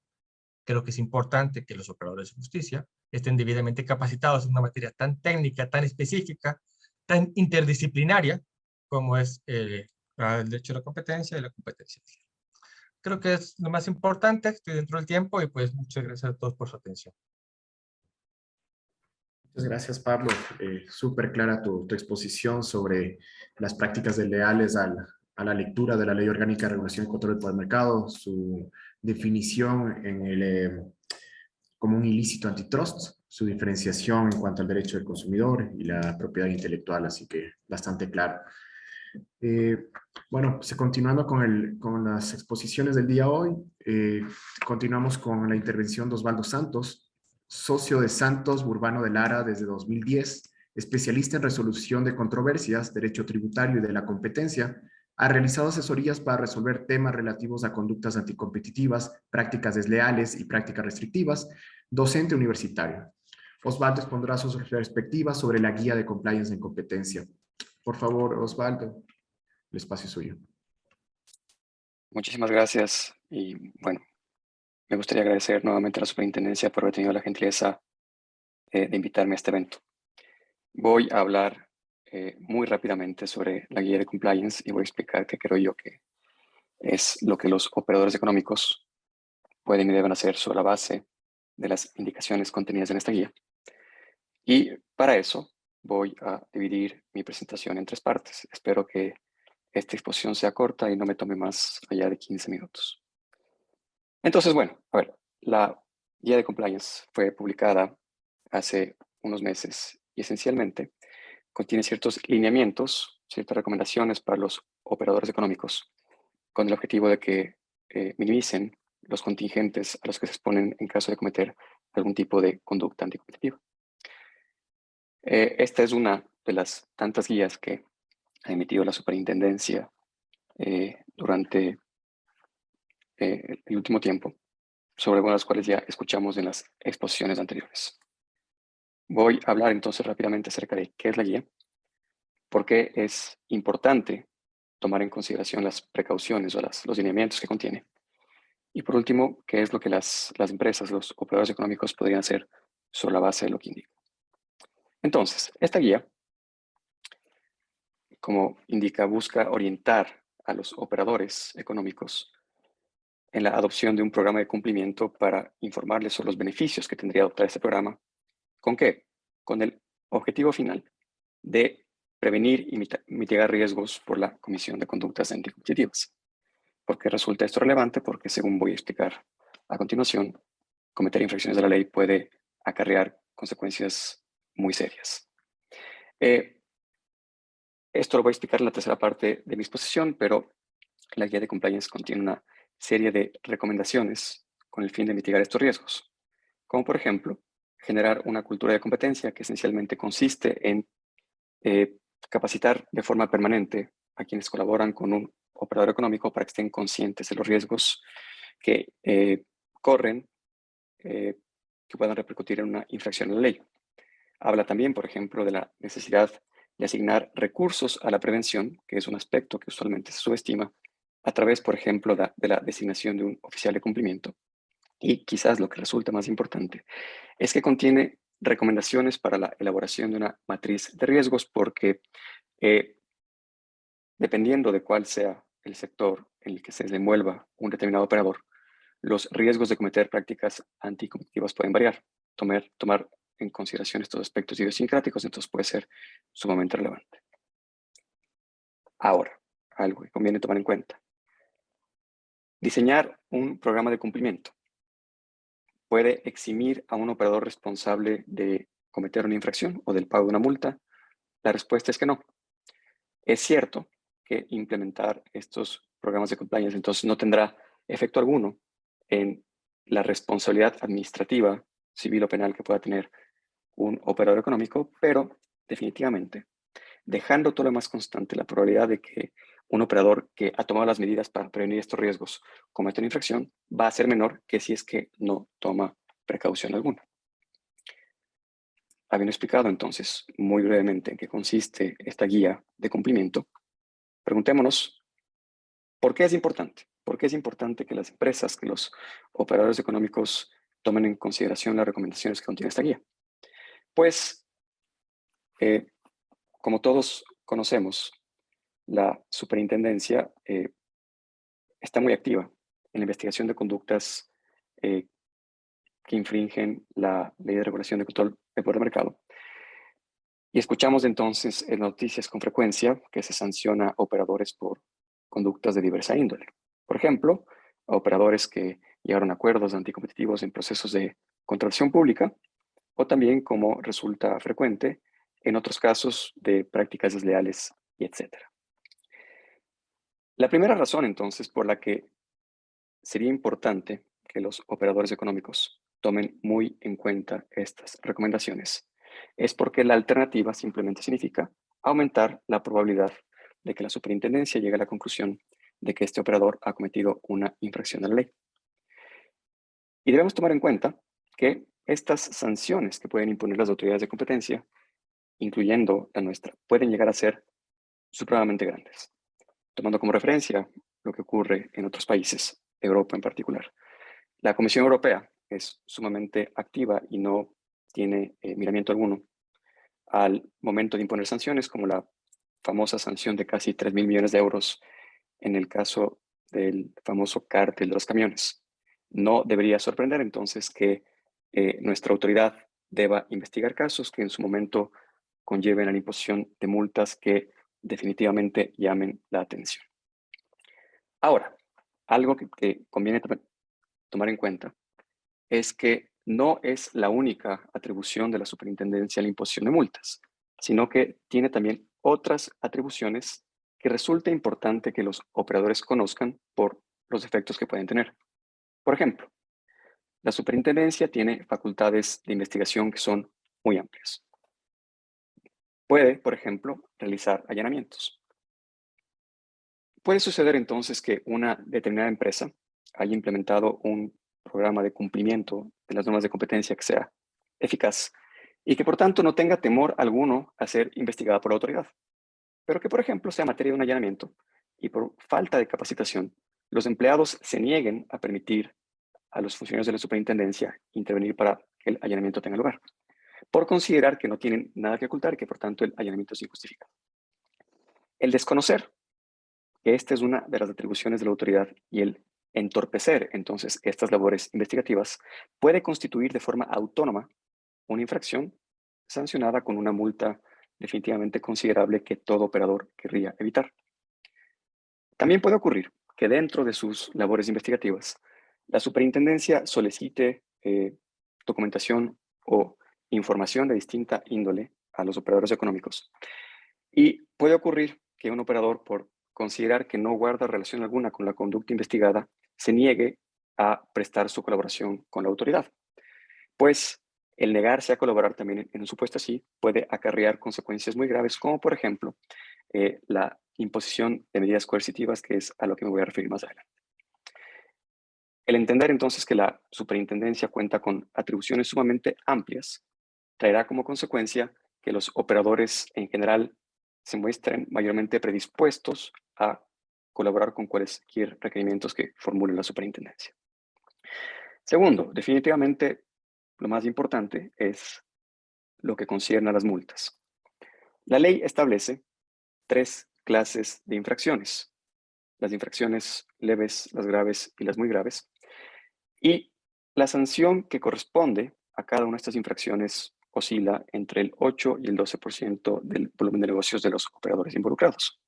Creo que es importante que los operadores de justicia estén debidamente capacitados en una materia tan técnica, tan específica, tan interdisciplinaria, como es el derecho a la competencia y la competencia. Creo que es lo más importante. Estoy dentro del tiempo y pues muchas gracias a todos por su atención. Muchas gracias, Pablo. Súper clara tu exposición sobre las prácticas desleales a la lectura de la Ley Orgánica de Regulación y Control del Poder del Mercado, su definición como un ilícito antitrust, su diferenciación en cuanto al derecho del consumidor y la propiedad intelectual, así que bastante claro. Bueno, pues continuando con las exposiciones del día hoy, continuamos con la intervención de Osvaldo Santos, socio de Santos Burbano de Lara desde 2010 especialista en resolución de controversias, derecho tributario y de la competencia. Ha realizado asesorías para resolver temas relativos a conductas anticompetitivas, prácticas desleales y prácticas restrictivas. Docente universitario. Osvaldo expondrá sus perspectivas sobre la guía de compliance en competencia. Por favor, Osvaldo, el espacio es suyo. Muchísimas gracias. Y bueno, me gustaría agradecer nuevamente a la superintendencia por haber tenido la gentileza de invitarme a este evento. Voy a hablar muy rápidamente sobre la guía de compliance y voy a explicar qué creo yo que es lo que los operadores económicos pueden y deben hacer sobre la base de las indicaciones contenidas en esta guía. Y para eso voy a dividir mi presentación en 3 partes. Espero que esta exposición sea corta y no me tome más allá de 15 minutos. Entonces, bueno, a ver, la guía de compliance fue publicada hace unos meses y esencialmente contiene ciertos lineamientos, ciertas recomendaciones para los operadores económicos con el objetivo de que minimicen los contingentes a los que se exponen en caso de cometer algún tipo de conducta anticompetitiva. Esta es una de las tantas guías que ha emitido la superintendencia durante el último tiempo, sobre algunas de las cuales ya escuchamos en las exposiciones anteriores. Voy a hablar entonces rápidamente acerca de qué es la guía, por qué es importante tomar en consideración las precauciones o los lineamientos que contiene. Y por último, qué es lo que las empresas, los operadores económicos podrían hacer sobre la base de lo que indica. Entonces, esta guía, como indica, busca orientar a los operadores económicos en la adopción de un programa de cumplimiento para informarles sobre los beneficios que tendría adoptar este programa. ¿Con qué? Con el objetivo final de prevenir y mitigar riesgos por la comisión de conductas anticompetitivas. ¿Por qué resulta esto relevante? Porque, según voy a explicar a continuación, cometer infracciones de la ley puede acarrear consecuencias muy serias. Esto lo voy a explicar en la tercera parte de mi exposición, pero la guía de compliance contiene una serie de recomendaciones con el fin de mitigar estos riesgos, como por ejemplo, generar una cultura de competencia que esencialmente consiste en capacitar de forma permanente a quienes colaboran con un operador económico para que estén conscientes de los riesgos que corren que puedan repercutir en una infracción a la ley. Habla también, por ejemplo, de la necesidad de asignar recursos a la prevención, que es un aspecto que usualmente se subestima, a través, por ejemplo, de la designación de un oficial de cumplimiento. Y quizás lo que resulta más importante es que contiene recomendaciones para la elaboración de una matriz de riesgos, porque dependiendo de cuál sea el sector en el que se desenvuelva un determinado operador, los riesgos de cometer prácticas anticompetitivas pueden variar. Tomar en consideración estos aspectos idiosincráticos, entonces puede ser sumamente relevante. Ahora, algo que conviene tomar en cuenta. Diseñar un programa de cumplimiento puede eximir a un operador responsable de cometer una infracción o del pago de una multa. La respuesta es que no. Es cierto que implementar estos programas de compliance entonces no tendrá efecto alguno en la responsabilidad administrativa, civil o penal que pueda tener un operador económico, pero definitivamente, dejando todo lo más constante, la probabilidad de que un operador que ha tomado las medidas para prevenir estos riesgos cometa una infracción va a ser menor que si es que no toma precaución alguna. Habiendo explicado entonces muy brevemente en qué consiste esta guía de cumplimiento, preguntémonos, ¿por qué es importante? ¿Por qué es importante que las empresas, que los operadores económicos tomen en consideración las recomendaciones que contiene esta guía? Pues, como todos conocemos, la superintendencia está muy activa en la investigación de conductas que infringen la Ley de Regulación de Control del Poder de Mercado. Y escuchamos entonces en noticias con frecuencia que se sanciona a operadores por conductas de diversa índole. Por ejemplo, a operadores que llegaron a acuerdos anticompetitivos en procesos de contratación pública, o también, como resulta frecuente, en otros casos de prácticas desleales y etc. La primera razón, entonces, por la que sería importante que los operadores económicos tomen muy en cuenta estas recomendaciones es porque la alternativa simplemente significa aumentar la probabilidad de que la superintendencia llegue a la conclusión de que este operador ha cometido una infracción a la ley. Y debemos tomar en cuenta que estas sanciones que pueden imponer las autoridades de competencia, incluyendo la nuestra, pueden llegar a ser supremamente grandes. Tomando como referencia lo que ocurre en otros países, Europa en particular. La Comisión Europea es sumamente activa y no tiene miramiento alguno al momento de imponer sanciones, como la famosa sanción de casi 3.000 millones de euros en el caso del famoso cártel de los camiones. No debería sorprender entonces que nuestra autoridad deba investigar casos que en su momento conlleven a la imposición de multas que definitivamente llamen la atención. Ahora, algo que conviene tomar en cuenta es que no es la única atribución de la superintendencia a la imposición de multas, sino que tiene también otras atribuciones que resulta importante que los operadores conozcan por los efectos que pueden tener. Por ejemplo, la superintendencia tiene facultades de investigación que son muy amplias. Puede, por ejemplo, realizar allanamientos. Puede suceder entonces que una determinada empresa haya implementado un programa de cumplimiento de las normas de competencia que sea eficaz y que por tanto no tenga temor alguno a ser investigada por la autoridad, pero que por ejemplo sea materia de un allanamiento y por falta de capacitación los empleados se nieguen a permitir a los funcionarios de la superintendencia intervenir para que el allanamiento tenga lugar, por considerar que no tienen nada que ocultar y que por tanto el allanamiento es injustificado. El desconocer que esta es una de las atribuciones de la autoridad y el entorpecer entonces estas labores investigativas puede constituir de forma autónoma una infracción sancionada con una multa definitivamente considerable que todo operador querría evitar. También puede ocurrir que dentro de sus labores investigativas la superintendencia solicite documentación o información de distinta índole a los operadores económicos. Y puede ocurrir que un operador, por considerar que no guarda relación alguna con la conducta investigada, se niegue a prestar su colaboración con la autoridad. Pues el negarse a colaborar también en un supuesto así puede acarrear consecuencias muy graves, como por ejemplo la imposición de medidas coercitivas, que es a lo que me voy a referir más adelante. El entender entonces que la superintendencia cuenta con atribuciones sumamente amplias traerá como consecuencia que los operadores en general se muestren mayormente predispuestos a colaborar con cualquier requerimientos que formule la superintendencia. Segundo, definitivamente lo más importante es lo que concierne a las multas. La ley establece 3 clases de infracciones: las infracciones leves, las graves y las muy graves. Y la sanción que corresponde a cada una de estas infracciones oscila entre el 8 y el 12% del volumen de negocios de los operadores involucrados.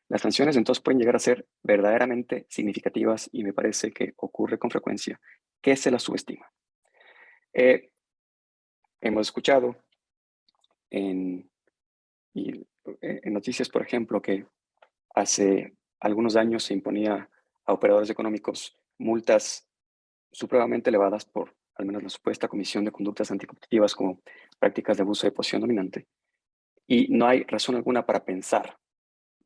Las sanciones entonces pueden llegar a ser verdaderamente significativas y me parece que ocurre con frecuencia que se las subestima. Hemos escuchado en noticias, por ejemplo, que hace algunos años se imponía a operadores económicos multas supremamente elevadas por al menos la supuesta comisión de conductas anticompetitivas como prácticas de abuso de posición dominante. Y no hay razón alguna para pensar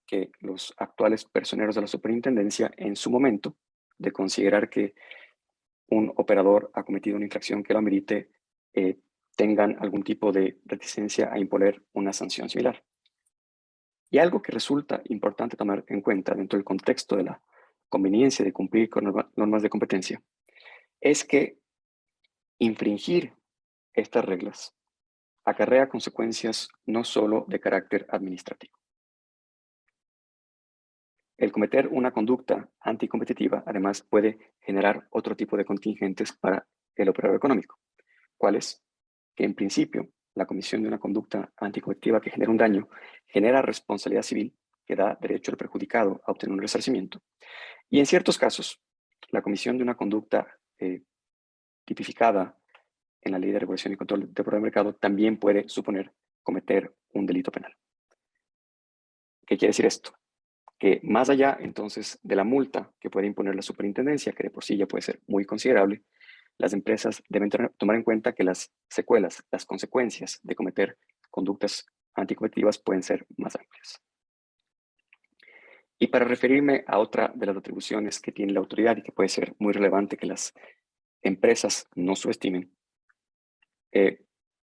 que los actuales personeros de la superintendencia, en su momento de considerar que un operador ha cometido una infracción que lo amerite, tengan algún tipo de reticencia a imponer una sanción similar. Y algo que resulta importante tomar en cuenta dentro del contexto de la conveniencia de cumplir con normas de competencia es que infringir estas reglas acarrea consecuencias no solo de carácter administrativo. El cometer una conducta anticompetitiva además puede generar otro tipo de contingentes para el operador económico, cuáles que en principio la comisión de una conducta anticompetitiva que genera un daño genera responsabilidad civil que da derecho al perjudicado a obtener un resarcimiento. Y en ciertos casos, la comisión de una conducta tipificada en la Ley de Regulación y Control de Poder de Mercado también puede suponer cometer un delito penal. ¿Qué quiere decir esto? Que más allá entonces de la multa que puede imponer la superintendencia, que de por sí ya puede ser muy considerable, las empresas deben tomar en cuenta que las secuelas, las consecuencias de cometer conductas anticompetitivas pueden ser más amplias. Y para referirme a otra de las atribuciones que tiene la autoridad y que puede ser muy relevante que las empresas no subestimen,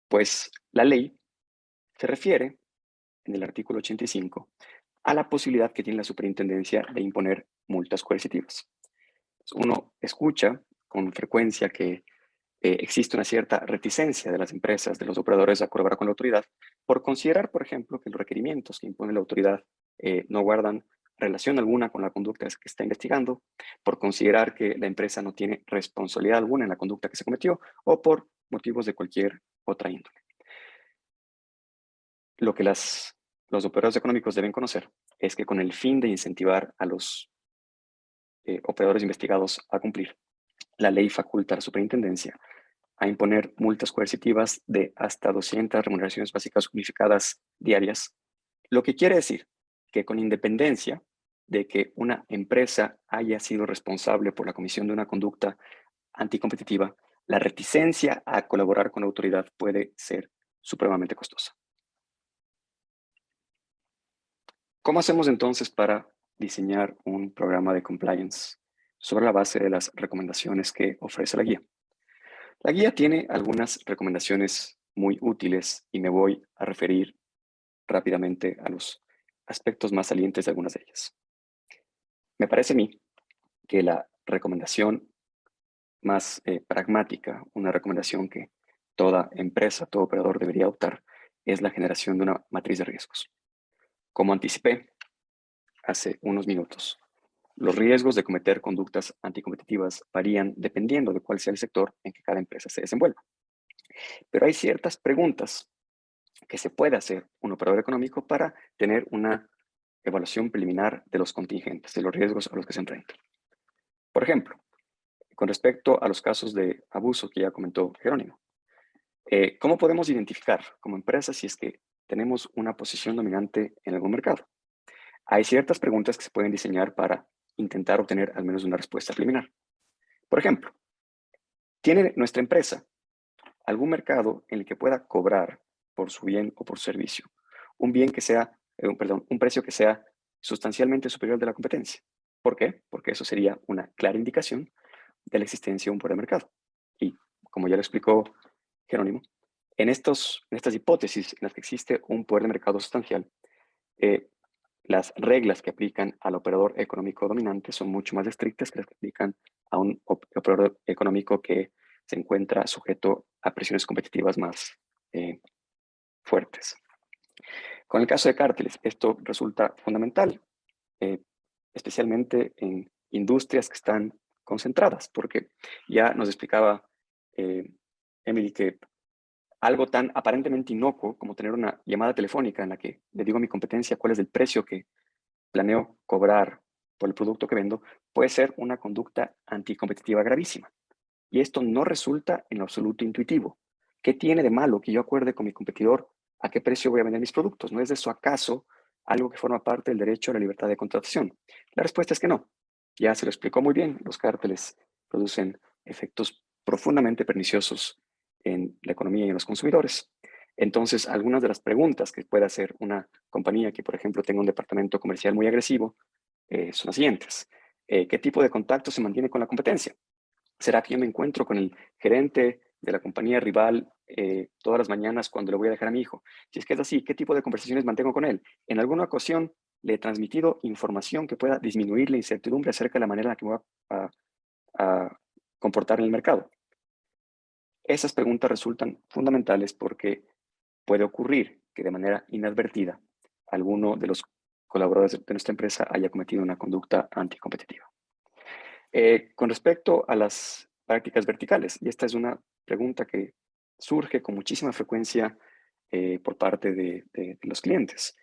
pues la ley se refiere en el artículo 85 a la posibilidad que tiene la superintendencia de imponer multas coercitivas. Uno escucha con frecuencia que existe una cierta reticencia de las empresas, de los operadores a colaborar con la autoridad, por considerar, por ejemplo, que los requerimientos que impone la autoridad no guardan relación alguna con la conducta que está investigando, por considerar que la empresa no tiene responsabilidad alguna en la conducta que se cometió, o por motivos de cualquier otra índole. Lo que los operadores económicos deben conocer es que con el fin de incentivar a los operadores investigados a cumplir, la ley faculta a la superintendencia a imponer multas coercitivas de hasta 200 remuneraciones básicas unificadas diarias, lo que quiere decir que con independencia de que una empresa haya sido responsable por la comisión de una conducta anticompetitiva, la reticencia a colaborar con la autoridad puede ser supremamente costosa. ¿Cómo hacemos entonces para diseñar un programa de compliance sobre la base de las recomendaciones que ofrece la guía? La guía tiene algunas recomendaciones muy útiles y me voy a referir rápidamente a los aspectos más salientes de algunas de ellas. Me parece a mí que la recomendación más pragmática, una recomendación que toda empresa, todo operador debería adoptar, es la generación de una matriz de riesgos. Como anticipé hace unos minutos, los riesgos de cometer conductas anticompetitivas varían dependiendo de cuál sea el sector en que cada empresa se desenvuelva. Pero hay ciertas preguntas que se puede hacer un operador económico para tener una evaluación preliminar de los contingentes, de los riesgos a los que se enfrentan. Por ejemplo, con respecto a los casos de abuso que ya comentó Jerónimo, ¿cómo podemos identificar como empresa si es que tenemos una posición dominante en algún mercado? Hay ciertas preguntas que se pueden diseñar para intentar obtener al menos una respuesta preliminar. Por ejemplo, ¿tiene nuestra empresa algún mercado en el que pueda cobrar por su bien o por su servicio un bien que sea, un precio que sea sustancialmente superior de la competencia? ¿Por qué? Porque eso sería una clara indicación de la existencia de un poder de mercado. Y como ya lo explicó Jerónimo, en estas hipótesis en las que existe un poder de mercado sustancial, las reglas que aplican al operador económico dominante son mucho más estrictas que las que aplican a un operador económico que se encuentra sujeto a presiones competitivas más fuertes. Con el caso de cárteles, esto resulta fundamental, especialmente en industrias que están concentradas, porque ya nos explicaba Emily que algo tan aparentemente inocuo como tener una llamada telefónica en la que le digo a mi competencia cuál es el precio que planeo cobrar por el producto que vendo, puede ser una conducta anticompetitiva gravísima. Y esto no resulta en lo absoluto intuitivo. ¿Qué tiene de malo que yo acuerde con mi competidor a qué precio voy a vender mis productos? ¿No es eso acaso algo que forma parte del derecho a la libertad de contratación? La respuesta es que no. Ya se lo explicó muy bien, los cárteles producen efectos profundamente perniciosos en la economía y en los consumidores. Entonces, algunas de las preguntas que puede hacer una compañía que, por ejemplo, tenga un departamento comercial muy agresivo son las siguientes. ¿Qué tipo de contacto se mantiene con la competencia? ¿Será que yo me encuentro con el gerente de la compañía rival todas las mañanas cuando le voy a dejar a mi hijo? Si es que es así, ¿qué tipo de conversaciones mantengo con él? ¿En alguna ocasión le he transmitido información que pueda disminuir la incertidumbre acerca de la manera en la que me voy a comportar en el mercado? Esas preguntas resultan fundamentales porque puede ocurrir que de manera inadvertida alguno de los colaboradores de nuestra empresa haya cometido una conducta anticompetitiva. Con respecto a las prácticas verticales, y esta es una pregunta que surge con muchísima frecuencia por parte de los clientes.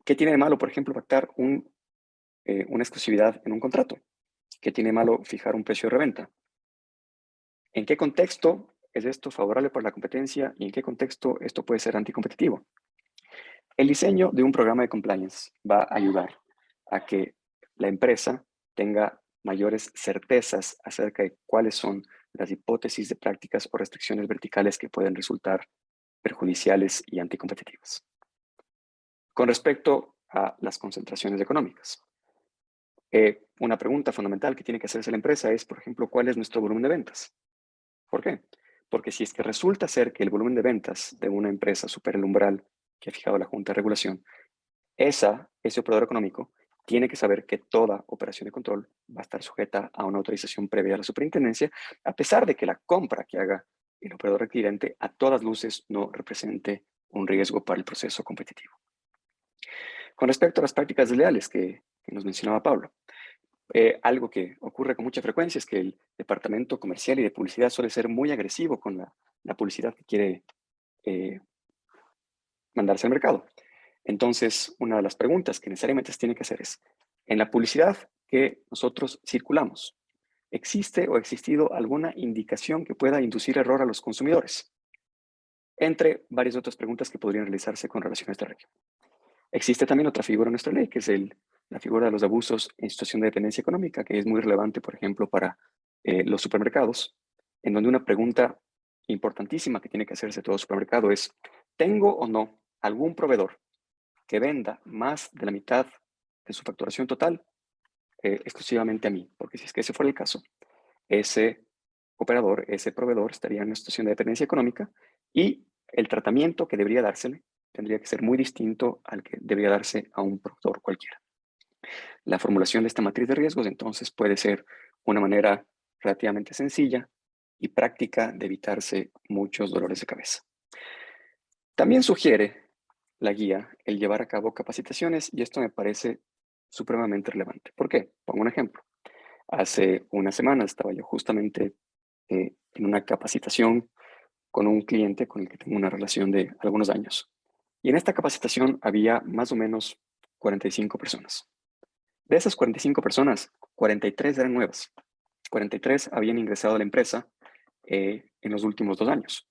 ¿Qué tiene de malo, por ejemplo, pactar una exclusividad en un contrato? ¿Qué tiene de malo fijar un precio de reventa? ¿En qué contexto es esto favorable para la competencia y en qué contexto esto puede ser anticompetitivo? El diseño de un programa de compliance va a ayudar a que la empresa tenga mayores certezas acerca de cuáles son las hipótesis de prácticas o restricciones verticales que pueden resultar perjudiciales y anticompetitivas. Con respecto a las concentraciones económicas, una pregunta fundamental que tiene que hacerse la empresa es, por ejemplo, ¿cuál es nuestro volumen de ventas? ¿Por qué? Porque si es que resulta ser que el volumen de ventas de una empresa supera el umbral que ha fijado la Junta de Regulación, ese operador económico tiene que saber que toda operación de control va a estar sujeta a una autorización previa a la superintendencia, a pesar de que la compra que haga el operador requirente a todas luces no represente un riesgo para el proceso competitivo. Con respecto a las prácticas desleales que nos mencionaba Pablo, algo que ocurre con mucha frecuencia es que el departamento comercial y de publicidad suele ser muy agresivo con la publicidad que quiere mandarse al mercado. Entonces, una de las preguntas que necesariamente se tiene que hacer es, en la publicidad que nosotros circulamos, ¿existe o ha existido alguna indicación que pueda inducir error a los consumidores? Entre varias otras preguntas que podrían realizarse con relación a esta regla. Existe también otra figura en nuestra ley, que es la figura de los abusos en situación de dependencia económica, que es muy relevante, por ejemplo, para los supermercados, en donde una pregunta importantísima que tiene que hacerse todo supermercado es, ¿tengo o no algún proveedor que venda más de la mitad de su facturación total exclusivamente a mí? Porque si es que ese fuera el caso, ese operador, ese proveedor estaría en una situación de dependencia económica y el tratamiento que debería dársele tendría que ser muy distinto al que debería darse a un productor cualquiera. La formulación de esta matriz de riesgos entonces puede ser una manera relativamente sencilla y práctica de evitarse muchos dolores de cabeza. También sugiere la guía el llevar a cabo capacitaciones y esto me parece supremamente relevante. ¿Por qué? Pongo un ejemplo. Hace unas semanas estaba yo justamente en una capacitación con un cliente con el que tengo una relación de algunos años. Y en esta capacitación había más o menos 45 personas. De esas 45 personas, 43 eran nuevas. 43 habían ingresado a la empresa en los últimos 2 años.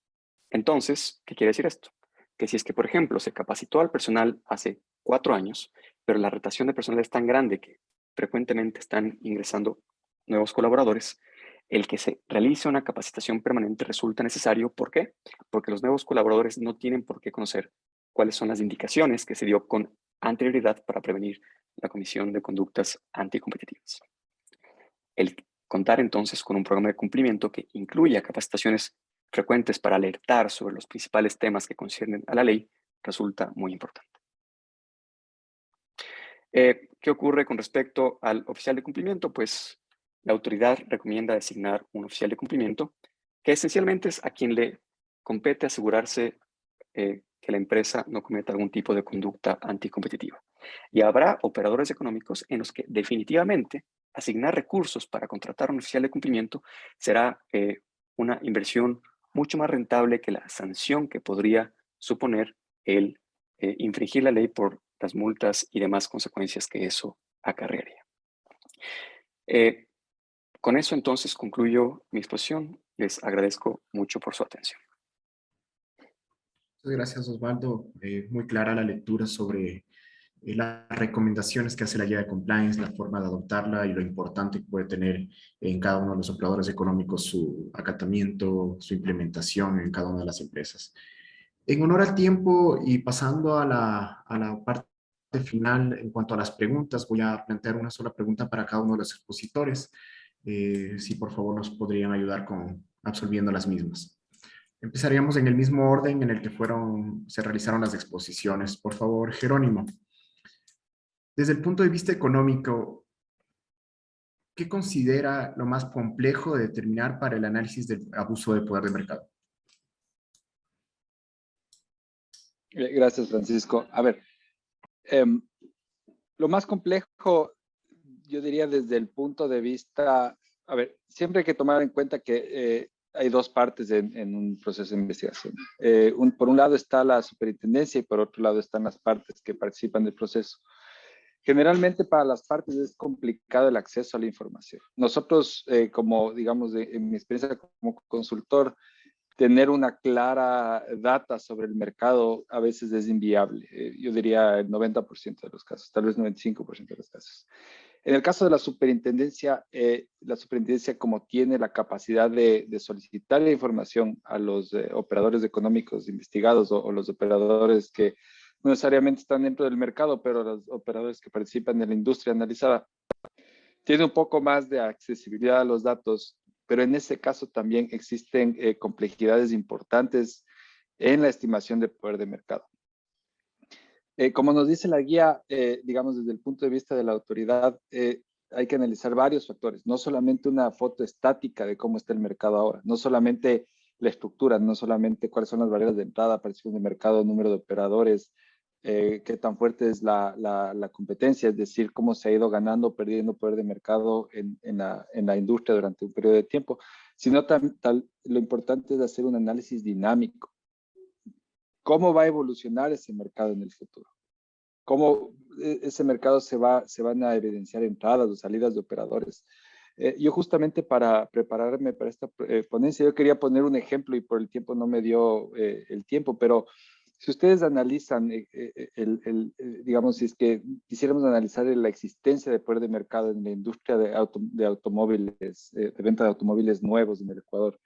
Entonces, ¿qué quiere decir esto? Que si es que, por ejemplo, se capacitó al personal hace 4 años, pero la rotación de personal es tan grande que frecuentemente están ingresando nuevos colaboradores, el que se realice una capacitación permanente resulta necesario. ¿Por qué? Porque los nuevos colaboradores no tienen por qué conocer cuáles son las indicaciones que se dio con anterioridad para prevenir la comisión de conductas anticompetitivas. El contar entonces con un programa de cumplimiento que incluya capacitaciones frecuentes para alertar sobre los principales temas que conciernen a la ley resulta muy importante. ¿Qué ocurre con respecto al oficial de cumplimiento? Pues la autoridad recomienda designar un oficial de cumplimiento que esencialmente es a quien le compete asegurarse que la empresa no cometa algún tipo de conducta anticompetitiva. Y habrá operadores económicos en los que definitivamente asignar recursos para contratar un oficial de cumplimiento será una inversión mucho más rentable que la sanción que podría suponer el infringir la ley por las multas y demás consecuencias que eso acarrearía. Con eso entonces concluyo mi exposición. Les agradezco mucho por su atención. Muchas gracias, Osvaldo. Muy clara la lectura sobre las recomendaciones que hace la guía de compliance, la forma de adoptarla y lo importante que puede tener en cada uno de los operadores económicos su acatamiento, su implementación en cada una de las empresas. En honor al tiempo y pasando a la parte final en cuanto a las preguntas, voy a plantear una sola pregunta para cada uno de los expositores. Si por favor nos podrían ayudar con absolviendo las mismas. Empezaríamos en el mismo orden en el que se realizaron las exposiciones. Por favor, Jerónimo. Desde el punto de vista económico, ¿qué considera lo más complejo de determinar para el análisis del abuso de poder de mercado? Gracias, Francisco. A ver, lo más complejo, yo diría desde el punto de vista, a ver, siempre hay que tomar en cuenta que hay dos partes en un proceso de investigación. Por un lado está la superintendencia y por otro lado están las partes que participan del proceso. Generalmente para las partes es complicado el acceso a la información. Nosotros, como digamos, en mi experiencia como consultor, tener una clara data sobre el mercado a veces es inviable. Yo diría el 90% de los casos, tal vez 95% de los casos. En el caso de la superintendencia como tiene la capacidad de solicitar la información a los operadores económicos investigados o los operadores que no necesariamente están dentro del mercado, pero los operadores que participan en la industria analizada, tiene un poco más de accesibilidad a los datos, pero en ese caso también existen complejidades importantes en la estimación de poder de mercado. Como nos dice la guía, digamos desde el punto de vista de la autoridad, hay que analizar varios factores, no solamente una foto estática de cómo está el mercado ahora, no solamente la estructura, no solamente cuáles son las barreras de entrada, aparición de mercado, número de operadores, qué tan fuerte es la competencia, es decir, cómo se ha ido ganando o perdiendo poder de mercado en la industria durante un periodo de tiempo, sino lo importante es hacer un análisis dinámico. ¿Cómo va a evolucionar ese mercado en el futuro? ¿Cómo ese mercado se van a evidenciar entradas o salidas de operadores? Yo justamente para prepararme para esta ponencia, yo quería poner un ejemplo y por el tiempo no me dio el tiempo, pero si ustedes analizan, digamos, si es que quisiéramos analizar la existencia de poder de mercado en la industria de automóviles, de venta de automóviles nuevos en el Ecuador,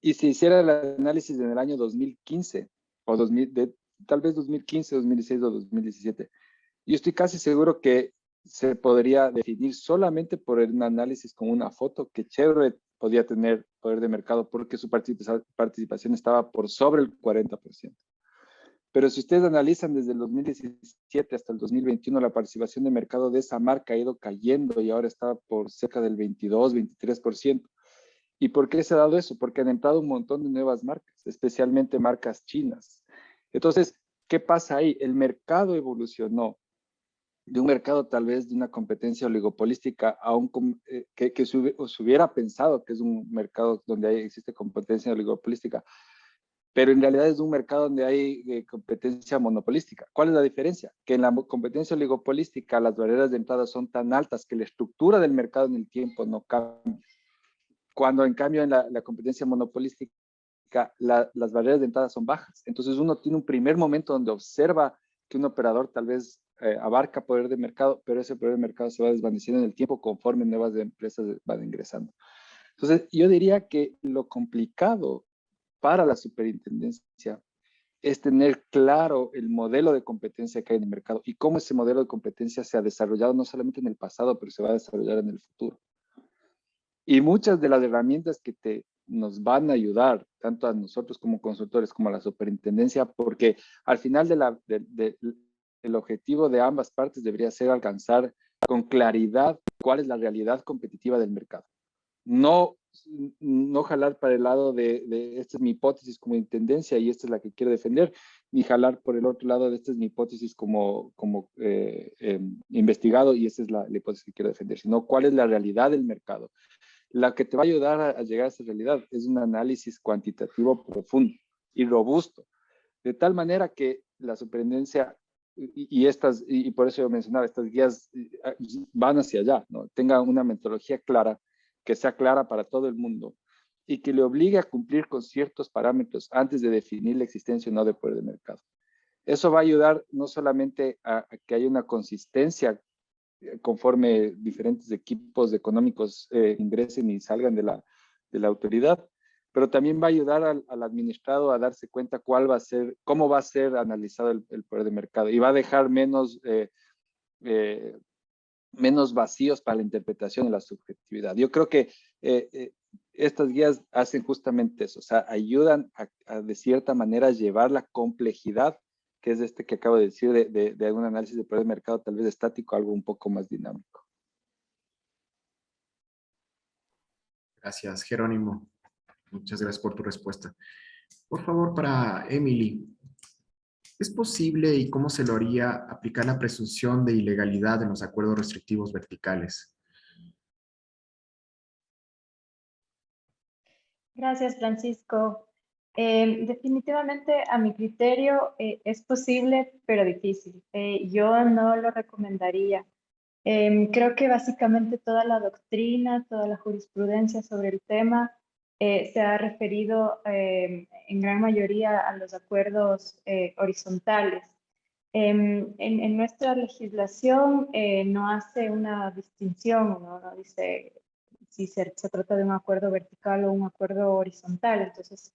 y se hiciera el análisis en el año 2015, o tal vez 2015, 2016 o 2017. Yo estoy casi seguro que se podría definir solamente por un análisis con una foto que Chevrolet podía tener poder de mercado porque su participación estaba por sobre el 40%. Pero si ustedes analizan desde el 2017 hasta el 2021, la participación de mercado de esa marca ha ido cayendo y ahora está por cerca del 22, 23%. ¿Y por qué se ha dado eso? Porque han entrado un montón de nuevas marcas, especialmente marcas chinas. Entonces, ¿qué pasa ahí? El mercado evolucionó de un mercado tal vez de una competencia oligopolística a que se hubiera pensado que es un mercado donde existe competencia oligopolística, pero en realidad es un mercado donde hay competencia monopolística. ¿Cuál es la diferencia? Que en la competencia oligopolística las barreras de entrada son tan altas que la estructura del mercado en el tiempo no cambia. Cuando en cambio en la competencia monopolística las barreras de entrada son bajas. Entonces uno tiene un primer momento donde observa que un operador tal vez abarca poder de mercado, pero ese poder de mercado se va desvaneciendo en el tiempo conforme nuevas empresas van ingresando. Entonces yo diría que lo complicado para la superintendencia es tener claro el modelo de competencia que hay en el mercado y cómo ese modelo de competencia se ha desarrollado no solamente en el pasado, pero se va a desarrollar en el futuro. Y muchas de las herramientas que nos van a ayudar, tanto a nosotros como consultores, como a la superintendencia, porque al final el objetivo de ambas partes debería ser alcanzar con claridad cuál es la realidad competitiva del mercado. No jalar para el lado de esta es mi hipótesis como intendencia y esta es la que quiero defender, ni jalar por el otro lado de esta es mi hipótesis como investigado y esta es la hipótesis que quiero defender, sino cuál es la realidad del mercado. La que te va a ayudar a llegar a esa realidad es un análisis cuantitativo profundo y robusto, de tal manera que la superintendencia y por eso yo mencionaba, estas guías van hacia allá, ¿no? Tenga una metodología clara, que sea clara para todo el mundo y que le obligue a cumplir con ciertos parámetros antes de definir la existencia o no de poder de mercado. Eso va a ayudar no solamente a que haya una consistencia conforme diferentes equipos económicos ingresen y salgan de la autoridad, pero también va a ayudar al administrado a darse cuenta cómo va a ser analizado el poder de mercado y va a dejar menos vacíos para la interpretación de la subjetividad. Yo creo que estas guías hacen justamente eso, o sea, ayudan a de cierta manera llevar la complejidad que es que acabo de decir, de algún análisis de poder de mercado tal vez estático, algo un poco más dinámico. Gracias, Jerónimo. Muchas gracias por tu respuesta. Por favor, para Emily, ¿es posible y cómo se lo haría aplicar la presunción de ilegalidad en los acuerdos restrictivos verticales? Gracias, Francisco. Definitivamente, a mi criterio, es posible, pero difícil. Yo no lo recomendaría. Creo que básicamente toda la doctrina, toda la jurisprudencia sobre el tema se ha referido en gran mayoría a los acuerdos horizontales. En nuestra legislación no hace una distinción, no dice si se trata de un acuerdo vertical o un acuerdo horizontal. Entonces,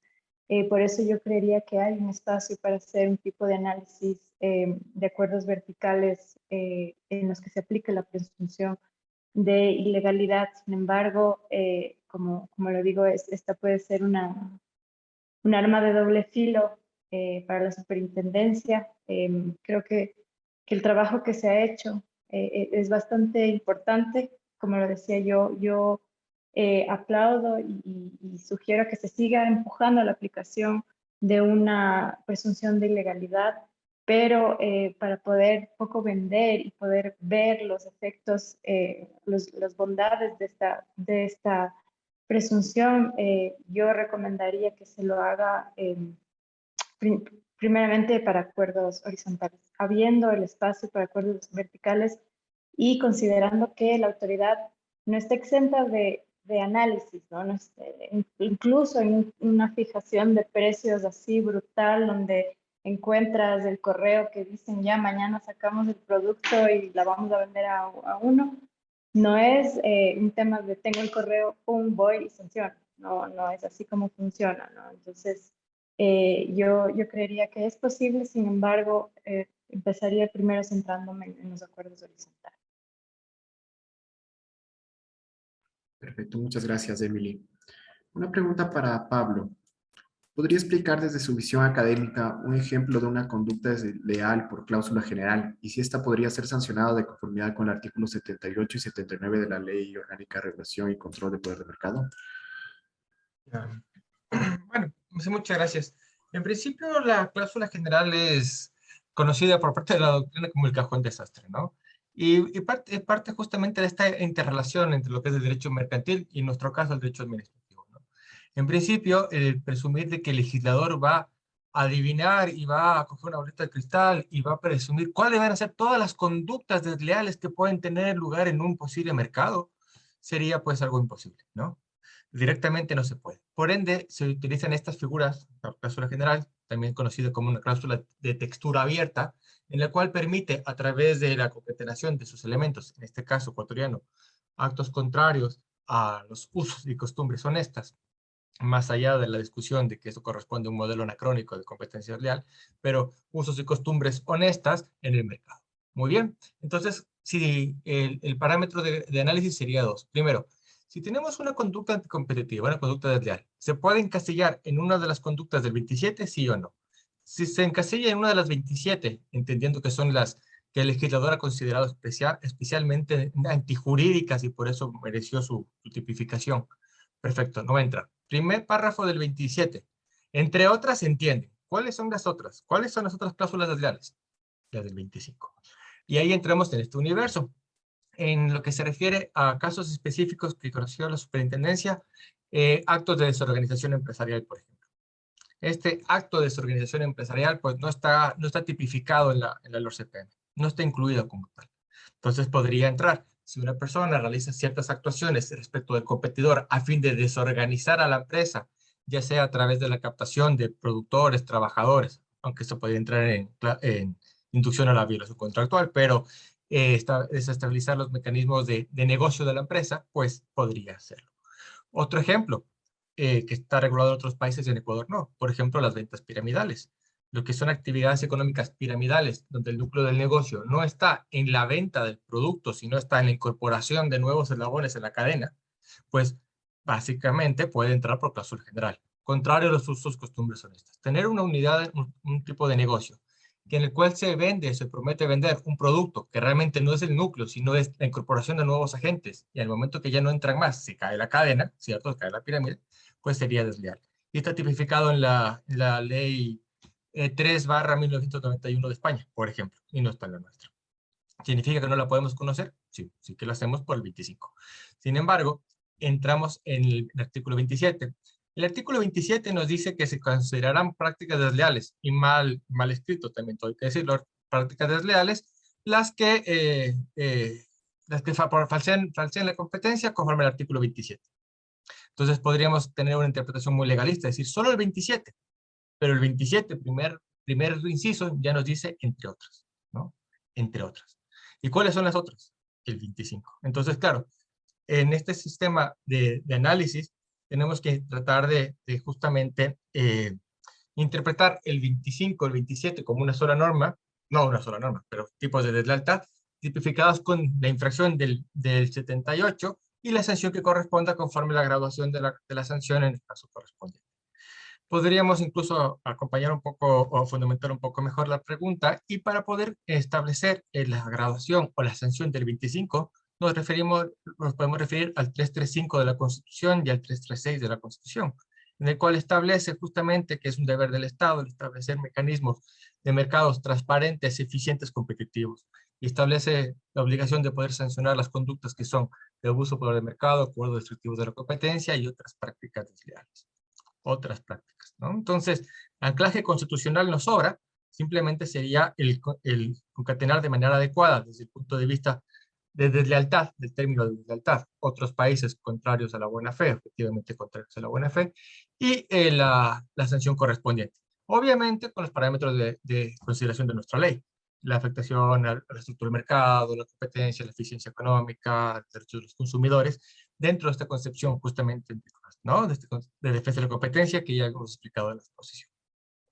por eso yo creería que hay un espacio para hacer un tipo de análisis de acuerdos verticales en los que se aplique la presunción de ilegalidad. Sin embargo, como lo digo, esta puede ser un arma de doble filo para la superintendencia. Creo que el trabajo que se ha hecho es bastante importante. Como lo decía yo aplaudo y sugiero que se siga empujando la aplicación de una presunción de ilegalidad, pero para poder poco vender y poder ver los efectos, las bondades de esta presunción, yo recomendaría que se lo haga primeramente para acuerdos horizontales, habiendo el espacio para acuerdos verticales y considerando que la autoridad no está exenta de análisis, ¿no? Incluso en una fijación de precios así brutal, donde encuentras el correo que dicen ya mañana sacamos el producto y la vamos a vender a uno, no es un tema de tengo el correo, pum, voy y sanciono. No es así como funciona, ¿no? Entonces, yo creería que es posible, sin embargo, empezaría primero centrándome en los acuerdos horizontales. Perfecto, muchas gracias, Emily. Una pregunta para Pablo. ¿Podría explicar desde su visión académica un ejemplo de una conducta desleal por cláusula general y si esta podría ser sancionada de conformidad con el artículo 78 y 79 de la Ley Orgánica de Regulación y Control del Poder de Mercado? Ya. Bueno, muchas gracias. En principio, la cláusula general es conocida por parte de la doctrina como el cajón desastre, ¿no? Y parte justamente de esta interrelación entre lo que es el derecho mercantil y en nuestro caso el derecho administrativo, ¿no? En principio, el presumir de que el legislador va a adivinar y va a coger una bolita de cristal y va a presumir cuáles van a ser todas las conductas desleales que pueden tener lugar en un posible mercado, sería pues algo imposible, ¿no? Directamente no se puede. Por ende, se utilizan estas figuras, la cláusula general, también conocida como una cláusula de textura abierta, en la cual permite, a través de la concatenación de sus elementos, en este caso ecuatoriano, actos contrarios a los usos y costumbres honestas, más allá de la discusión de que eso corresponde a un modelo anacrónico de competencia leal, pero usos y costumbres honestas en el mercado. Muy bien, entonces, si el parámetro de análisis sería dos. Primero, si tenemos una conducta anticompetitiva, una conducta desleal, ¿se puede encasillar en una de las conductas del 27, sí o no? Si se encasilla en una de las 27, entendiendo que son las que el legislador ha considerado especialmente antijurídicas y por eso mereció su tipificación. Perfecto, no entra. Primer párrafo del 27. Entre otras se entiende. ¿Cuáles son las otras? ¿Cuáles son las otras cláusulas desleales? Las del 25. Y ahí entramos en este universo. En lo que se refiere a casos específicos que conoció la superintendencia, actos de desorganización empresarial, por ejemplo. Este acto de desorganización empresarial pues no está tipificado en la LORCPM, no está incluido como tal. Entonces podría entrar. Si una persona realiza ciertas actuaciones respecto del competidor a fin de desorganizar a la empresa, ya sea a través de la captación de productores, trabajadores, aunque esto podría entrar en inducción a la violación contractual, pero desestabilizar los mecanismos de negocio de la empresa, pues podría hacerlo. Otro ejemplo, que está regulado en otros países y en Ecuador no. Por ejemplo, las ventas piramidales. Lo que son actividades económicas piramidales, donde el núcleo del negocio no está en la venta del producto, sino está en la incorporación de nuevos eslabones en la cadena, pues básicamente puede entrar por cláusula general. Contrario a los usos, costumbres honestas. Tener una unidad, un tipo de negocio, que en el cual se promete vender un producto que realmente no es el núcleo, sino es la incorporación de nuevos agentes, y al momento que ya no entran más, se cae la cadena, ¿cierto? Se cae la pirámide, pues sería desleal. Y está tipificado en la ley 3/1991 de España, por ejemplo, y no está en la nuestra. ¿Significa que no la podemos conocer? Sí, sí que lo hacemos por el 25. Sin embargo, entramos en el artículo 27. El artículo 27 nos dice que se considerarán prácticas desleales, y mal escrito también, tengo que decirlo, prácticas desleales, las que falsean la competencia conforme al artículo 27. Entonces podríamos tener una interpretación muy legalista, es decir, solo el 27, pero el 27, primer inciso, ya nos dice entre otras. entre otras. ¿Y cuáles son las otras? El 25. Entonces, claro, en este sistema de análisis tenemos que tratar de justamente interpretar el 25, el 27 como una sola norma, no una sola norma, pero tipos de deslealtad, tipificados con la infracción del 78 y la sanción que corresponda conforme la graduación de la sanción en el caso correspondiente. Podríamos incluso acompañar un poco o fundamentar un poco mejor la pregunta, y para poder establecer la graduación o la sanción del 25, nos podemos referir al 335 de la Constitución y al 336 de la Constitución, en el cual establece justamente que es un deber del Estado el establecer mecanismos de mercados transparentes, eficientes, competitivos, y establece la obligación de poder sancionar las conductas que son de abuso por el mercado, acuerdos destructivos de la competencia y otras prácticas desleales. Otras prácticas, ¿no? Entonces, anclaje constitucional no sobra, simplemente sería el concatenar de manera adecuada desde el punto de vista de deslealtad, del término de deslealtad, otros países contrarios a la buena fe, efectivamente contrarios a la buena fe, y la sanción correspondiente. Obviamente con los parámetros de consideración de nuestra ley, la afectación a la estructura del mercado, la competencia, la eficiencia económica, los derechos de los consumidores, dentro de esta concepción justamente, ¿no?, de defensa de la competencia que ya hemos explicado en la exposición.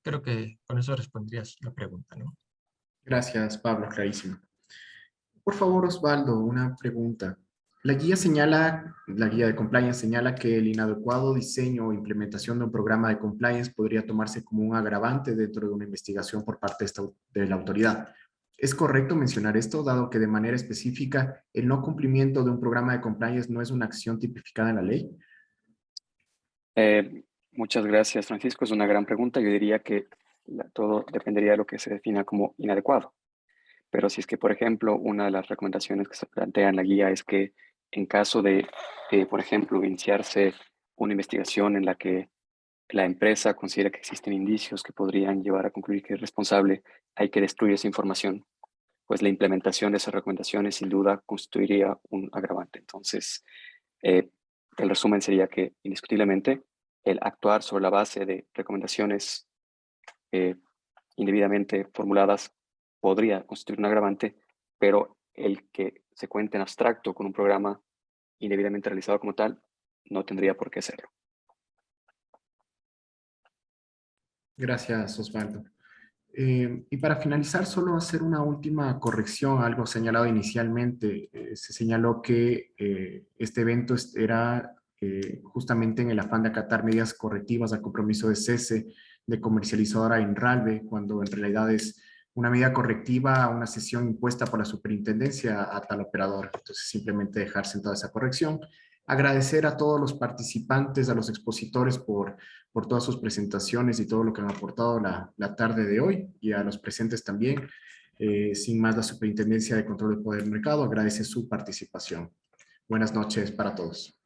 Creo que con eso responderías la pregunta, ¿no? Gracias, Pablo, clarísimo. Por favor, Osvaldo, una pregunta. La guía de compliance señala que el inadecuado diseño o implementación de un programa de compliance podría tomarse como un agravante dentro de una investigación por parte de la autoridad. ¿Es correcto mencionar esto, dado que de manera específica el no cumplimiento de un programa de compliance no es una acción tipificada en la ley? Muchas gracias, Francisco. Es una gran pregunta. Yo diría que todo dependería de lo que se defina como inadecuado. Pero si es que, por ejemplo, una de las recomendaciones que se plantea en la guía es que en caso de, por ejemplo, iniciarse una investigación en la que la empresa considera que existen indicios que podrían llevar a concluir que es responsable, hay que destruir esa información, pues la implementación de esas recomendaciones sin duda constituiría un agravante. Entonces, el resumen sería que indiscutiblemente el actuar sobre la base de recomendaciones indebidamente formuladas podría constituir un agravante, pero el que se cuente en abstracto con un programa indebidamente realizado como tal no tendría por qué serlo. Gracias, Osvaldo. Y para finalizar, solo hacer una última corrección a algo señalado inicialmente. Se señaló que este evento era justamente en el afán de acatar medidas correctivas al compromiso de cese de comercializadora Inralve, cuando en realidad es una medida correctiva a una sesión impuesta por la superintendencia a tal operador. Entonces, simplemente dejar sentada esa corrección. Agradecer a todos los participantes, a los expositores por todas sus presentaciones y todo lo que han aportado la tarde de hoy, y a los presentes también. Sin más, la Superintendencia de Control del Poder del Mercado agradece su participación. Buenas noches para todos.